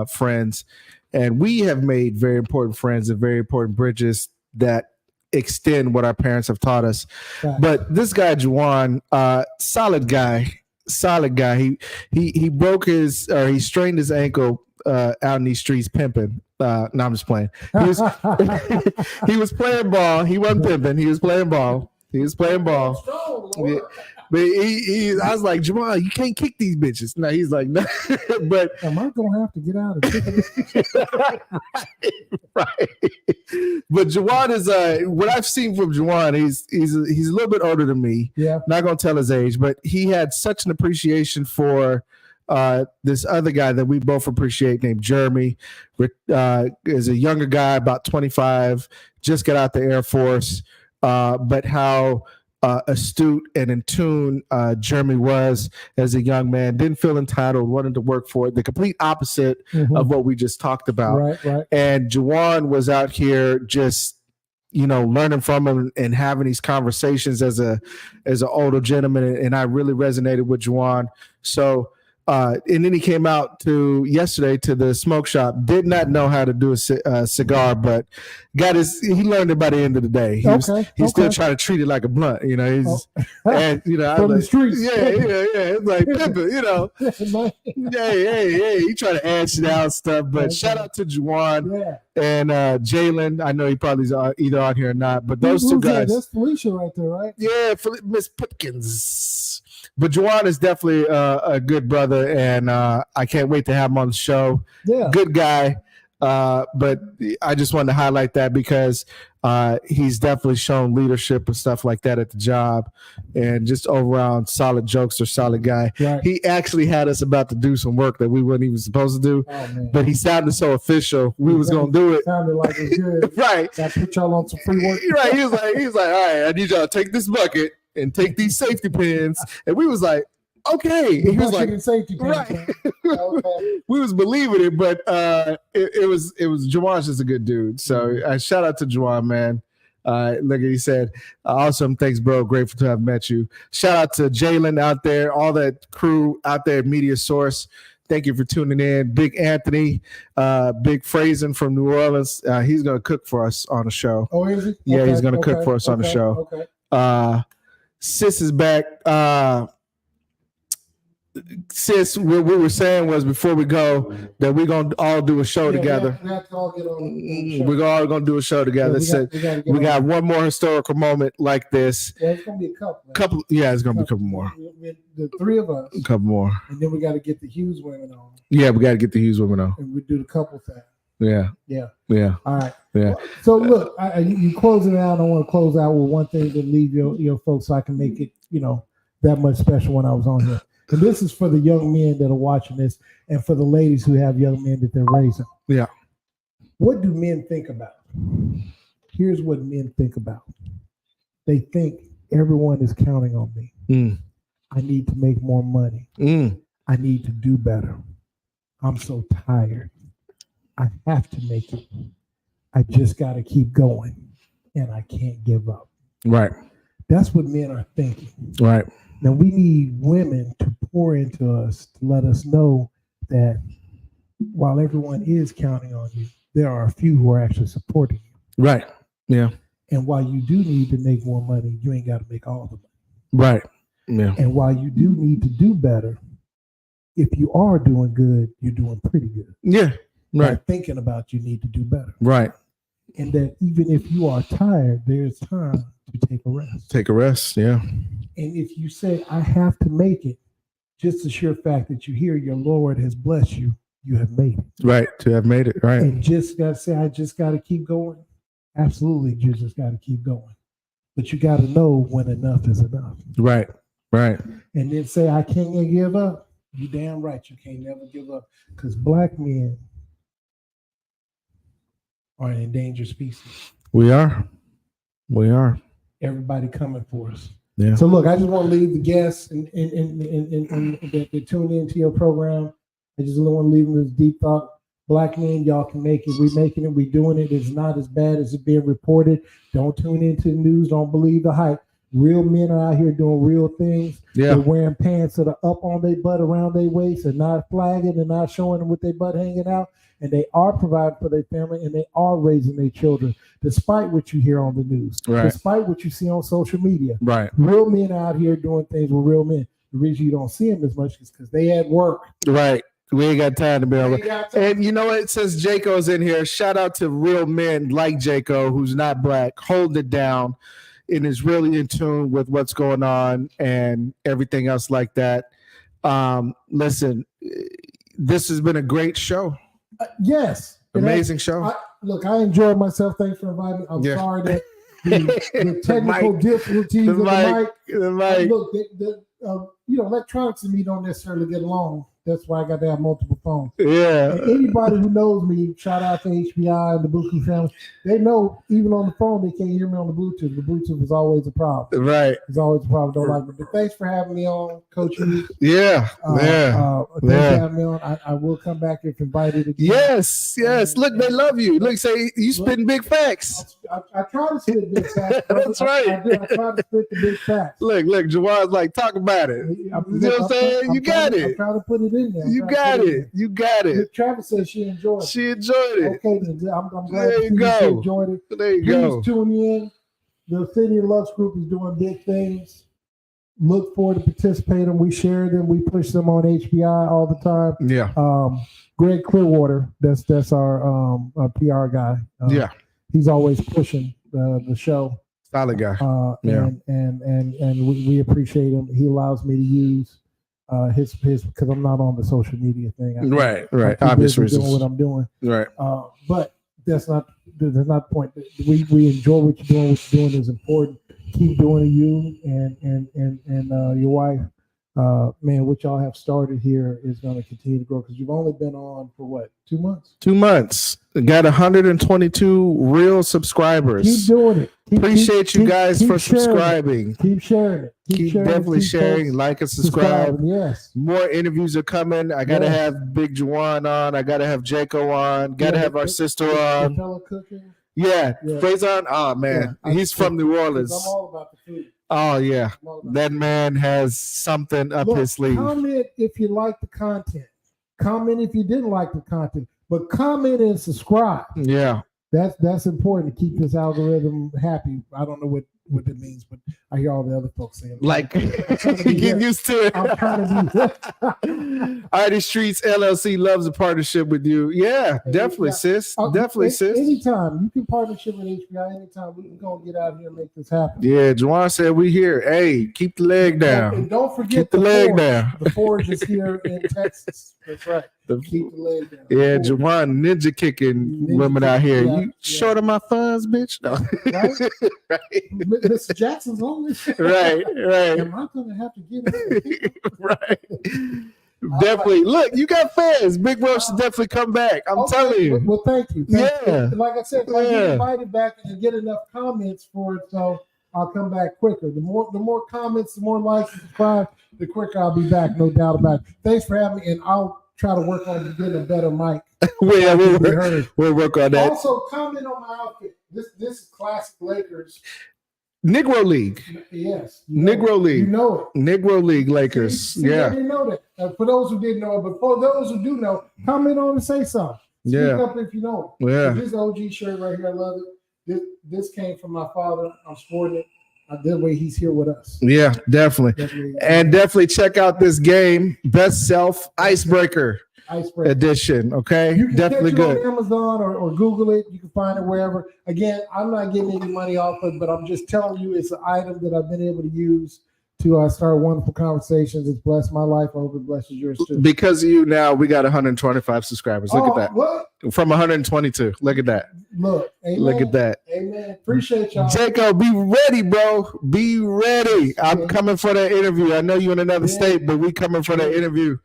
A: friends, and we have made very important friends and very important bridges that extend what our parents have taught us. Right. But this guy, Juwan, solid guy. He broke he strained his ankle out in these streets pimping. No, I'm just playing. He was playing ball. He wasn't pimping. He was playing ball. Yeah. But I was like, Jamal, you can't kick these bitches. No, he's like, no. But
B: am I gonna have to get out of here?
A: right. But Juwan is what I've seen from Juwan, he's a little bit older than me.
B: Yeah.
A: Not gonna tell his age, but he had such an appreciation for this other guy that we both appreciate named Jeremy. Is a younger guy, about 25, just got out the Air Force. But how astute and in tune Jeremy was as a young man, didn't feel entitled, wanted to work for it, the complete opposite of what we just talked about.
B: Right.
A: And Juwan was out here just, learning from him and having these conversations as an older gentleman. And I really resonated with Juwan. So, and then he came out yesterday to the smoke shop. Did not know how to do a cigar, but he learned it by the end of the day. He's still trying to treat it like a blunt, and I was
B: from the streets.
A: Yeah. It's like pimping, Hey, he trying to add shit out stuff. But shout out to Juwan and Jalen. I know he probably is either on here or not, but those two guys.
B: That's Felicia right there, right?
A: Yeah, Miss Pipkins. But Juwan is definitely a good brother, and I can't wait to have him on the show.
B: Yeah,
A: good guy. But I just wanted to highlight that because he's definitely shown leadership and stuff like that at the job, and just all-around solid jokester, solid guy.
B: Right.
A: He actually had us about to do some work that we weren't even supposed to do, but he sounded so official. We was gonna do it.
B: Sounded like it was good.
A: Right.
B: Got to put y'all on some free work.
A: Right. He was like, all right, I need y'all to take this bucket and take these safety pins. And we was like, okay. He was like,
B: safety pins,
A: right. We was believing it, but it was Juwan's just a good dude. So shout out to Juwan, man. Look, he said, awesome. Thanks, bro. Grateful to have met you. Shout out to Jalen out there, all that crew out there at Media Source. Thank you for tuning in. Big Anthony, Big Phrasen from New Orleans. He's going to cook for us on the show.
B: Oh, is he?
A: Yeah, he's going to cook for us on the show.
B: Okay.
A: Sis is back. sis, what we were saying was before we go that we're gonna all do a show together.
B: We have to all get on the show.
A: We're all gonna do a show together. We got one more historical moment like this.
B: Yeah, it's gonna be a couple.
A: Yeah, it's gonna be a couple more.
B: The three of us.
A: A couple more.
B: And then we got to get the Hughes women on.
A: Yeah, we got to get the Hughes women on.
B: And we do the couple thing.
A: Yeah.
B: All right.
A: Yeah.
B: So look, you closing out. I want to close out with one thing to leave your folks so I can make it, that much special when I was on here. And this is for the young men that are watching this, and for the ladies who have young men that they're raising.
A: Yeah.
B: What do men think about? Here's what men think about. They think everyone is counting on me. I need to make more money. I need to do better. I'm so tired. I have to make it. I just got to keep going, and I can't give up.
A: Right.
B: That's what men are thinking.
A: Right.
B: Now we need women to pour into us to let us know that while everyone is counting on you, there are a few who are actually supporting you.
A: Right. Yeah.
B: And while you do need to make more money, you ain't got to make all the money.
A: Right. Yeah.
B: And while you do need to do better, if you are doing good, you're doing pretty good.
A: Yeah. Right.
B: Not thinking about you need to do better.
A: Right.
B: And that even if you are tired, there's time to take a rest.
A: Take a rest. Yeah.
B: And if you say, I have to make it, just the sheer fact that you hear your Lord has blessed you, you have made it.
A: Right. To have made it. Right.
B: And just got to say, I just got to keep going. Absolutely. You just got to keep going. But you got to know when enough is enough.
A: Right. Right.
B: And then say, I can't give up. You damn right. You can't never give up. Because black men are an endangered species.
A: We are.
B: Everybody coming for us.
A: Yeah.
B: So look, I just want to leave the guests and that tune into your program. I just want to leave them this deep thought. Black men, y'all can make it. We're making it. We're doing it. It's not as bad as it's being reported. Don't tune into the news. Don't believe the hype. Real men are out here doing real things.
A: Yeah.
B: They're wearing pants that are up on their butt, around their waist, and not flagging and not showing them with their butt hanging out. And they are providing for their family, and they are raising their children, despite what you hear on the news, despite what you see on social media.
A: Right.
B: Real men out here doing things with real men. The reason you don't see them as much is because they at work.
A: Right. We ain't got time to be over. And you know what? Since Jaco's in here, shout out to real men like Jaco, who's not black, holding it down and is really in tune with what's going on and everything else like that. Listen, this has been a great show.
B: Yes.
A: Amazing show.
B: I enjoyed myself. Thanks for inviting me. I'm sorry that the technical difficulties of the mic. Look, electronics and me don't necessarily get along. That's why I got to have multiple phones.
A: Yeah.
B: And anybody who knows me, shout out to HBI and the Buku family. They know even on the phone they can't hear me on the Bluetooth. The Bluetooth is always a problem.
A: Right.
B: It's always a problem. Don't like it. But thanks for having me on, Coach Hughes.
A: Yeah.
B: Thanks for having me on. I will come back if invited again.
A: Yes. Look, they love you. Look, say you spitting big facts.
B: I try to spit big facts.
A: That's right.
B: I try to spit the big facts.
A: Look, Jawan's like, talk about it. You know what I'm saying? You got it.
B: I'm trying to put it in there.
A: You got it.
B: Travis says she enjoyed it.
A: She enjoyed it.
B: Okay, I'm glad
A: there you go.
B: She enjoyed it.
A: There you go.
B: Please tune in. The City of Lux Group is doing big things. Look forward to participating. We share them. We push them on HBI all the time.
A: Yeah.
B: Greg Clearwater, that's our PR guy. He's always pushing the show.
A: Solid guy.
B: And we appreciate him. He allows me to use his because I'm not on the social media thing.
A: Right. Obvious reasons.
B: Doing what I'm doing.
A: Right.
B: But that's not the point. We enjoy what you're doing. What you're doing is important. Keep doing it, you and your wife. Man, what y'all have started here is going to continue to grow because you've only been on for what, 2 months?
A: 2 months. Got 122 real subscribers.
B: Keep doing it.
A: Appreciate you guys for subscribing.
B: Keep sharing it.
A: Keep definitely sharing, like and subscribe.
B: Yes.
A: More interviews are coming. I gotta have Big Juwan on. I gotta have Jaco on. Gotta have our sister on.
B: Cooking.
A: Yeah. Faison. Oh man, he's from New Orleans.
B: I'm all about the food.
A: Oh yeah, that man has something up his sleeve.
B: Comment if you like the content. Comment if you didn't like the content. But comment and subscribe.
A: Yeah.
B: That's important to keep this algorithm happy. I don't know what it means, but I hear all the other folks saying
A: like get used to it.
B: I'm trying to
A: be Artie Streets LLC loves a partnership with you. Yeah, definitely, sis. Definitely, sis.
B: Anytime you can partnership with HBI, anytime we can go get out here and make this happen.
A: Yeah, Juwan said we here. Hey, keep the leg down.
B: And don't forget
A: keep the leg down.
B: The Forge is here in Texas. That's right. Keep the leg down.
A: Yeah, Juwan ninja kicking women out here. You short of my funds, bitch. No.
B: Right? Mr. Jackson's on this.
A: Right.
B: Am I gonna have to get it?
A: Right. Definitely. Look, you got fans. Big Will should definitely come back. I'm telling you.
B: Well, thank you.
A: Yeah.
B: Like I said, if I get invited back and get enough comments for it, so I'll come back quicker. The more comments, the more likes and subscribe, the quicker I'll be back. No doubt about it. Thanks for having me, and I'll try to work on getting a better mic. We'll work on that. Also, comment on my outfit. This is classic Lakers.
A: Negro League.
B: Yes.
A: Negro League.
B: You know it.
A: Negro League Lakers.
B: I didn't know that. For those who didn't know it, but for those who do know, comment on and say something. Speak up if you know it.
A: Yeah.
B: This OG shirt right here, I love it. This came from my father. I'm sporting it. That way he's here with us.
A: Yeah, definitely. And definitely check out this game, Best Self Icebreaker edition. Okay,
B: you can
A: definitely
B: catch
A: good.
B: It on Amazon or Google it. You can find it wherever. Again, I'm not getting any money off of it, but I'm just telling you it's an item that I've been able to use to start wonderful conversations. It's blessed my life. I hope it blesses yours too.
A: Because of you now, we got 125 subscribers. Look at that.
B: What?
A: From 122. Look at that.
B: Look. Amen.
A: Look at that.
B: Amen. Appreciate y'all.
A: Jacob, be ready, bro. Be ready. I'm coming for that interview. I know you in another state, but we coming for that interview.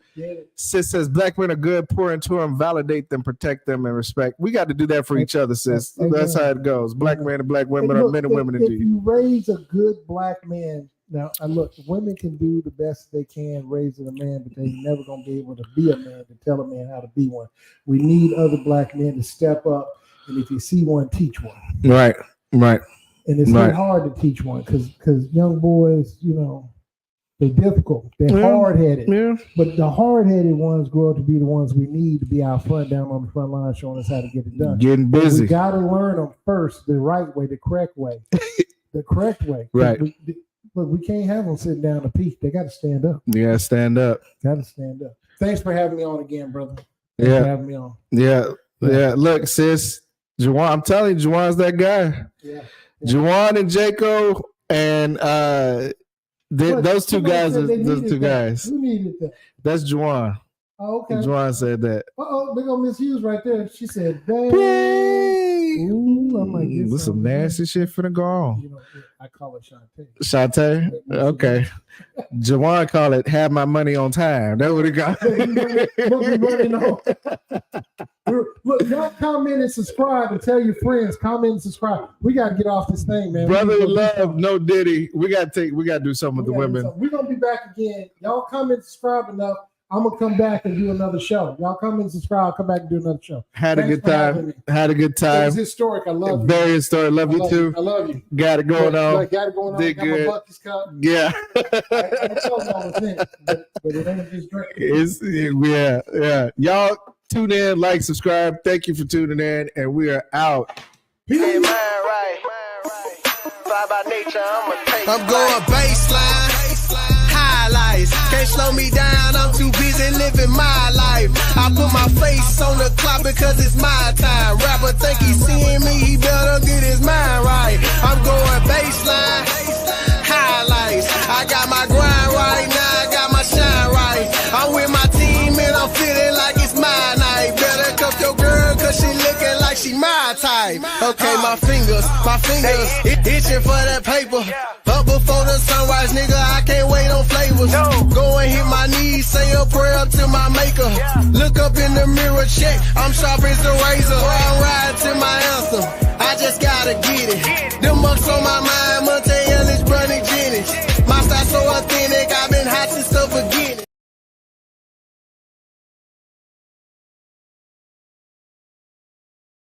A: Sis says black men are good, pour into them, validate them, protect them, and respect. We got to do that for each other, sis. That's how it goes. Black men and black women are men and women indeed.
B: If you raise a good black man, now, look, women can do the best they can raising a man, but they're never going to be able to be a man to tell a man how to be one. We need other black men to step up, and if you see one, teach one.
A: Right.
B: And it's not hard to teach one because young boys, they're difficult. They're hard-headed. Yeah. But the hard-headed ones grow up to be the ones we need to be out front, down on the front line, showing us how to get it done.
A: Getting busy.
B: We got to learn them first, the right way, the correct way. The correct way.
A: Right.
B: Look, we can't have them sitting down to peek. They got to stand up.
A: You got to stand up.
B: Got to stand up. Thanks for having me on again, brother.
A: Thanks
B: for having me on.
A: Yeah. Look, sis, Juwan, I'm telling you, Juwan's that guy.
B: Yeah.
A: Juwan and Jaco and those two guys. Those two guys.
B: Who needed that?
A: That's Juwan.
B: Oh, okay.
A: Juwan said that.
B: Big old Miss Hughes right there. She said, "Babe." Ooh, I'm like,
A: this some nasty shit finna go on.
B: I call it Shantae.
A: Shantae? Okay. Juwan call it "have my money on time." That's what it got.
B: Look, y'all comment and subscribe and tell your friends. Comment and subscribe. We got to get off this thing, man.
A: Brother love, no Diddy. We got to do something with the women.
B: We're gonna be back again. Y'all comment and subscribe enough. I'm gonna come back and do another show. Y'all come and subscribe. I'll come back and do another show.
A: Had a good time. It was
B: historic. I love you.
A: Very historic. Love you too.
B: I love you.
A: Got it going on.
B: Got it going on.
A: Did
B: got
A: good.
B: My Bucky's cup.
A: Yeah.
B: I told y'all I was in, but it ain't just drink.
A: Yeah. Y'all tune in, like, subscribe. Thank you for tuning in, and we are out.
C: Hey, man, right. Fly by nature, I'm going baseline. Highlights, can't slow me down, I'm too busy living my life. I put my face on the clock because it's my time. Rapper think he's seeing me, he better get his mind right. I'm going baseline, highlights. I got my grind right now, I got my shine right. I'm with my team and I'm feeling like it's my night. Better cuff your girl cause she looking like she my type. Okay, my fingers, itching for that paper. Up before the sunrise, nigga, I can't wait on flavors. Go and hit my knees, say a prayer to my maker. Look up in the mirror, check, I'm sharp as a razor. I'm riding to my anthem, I just gotta get it. Them bucks on my mind,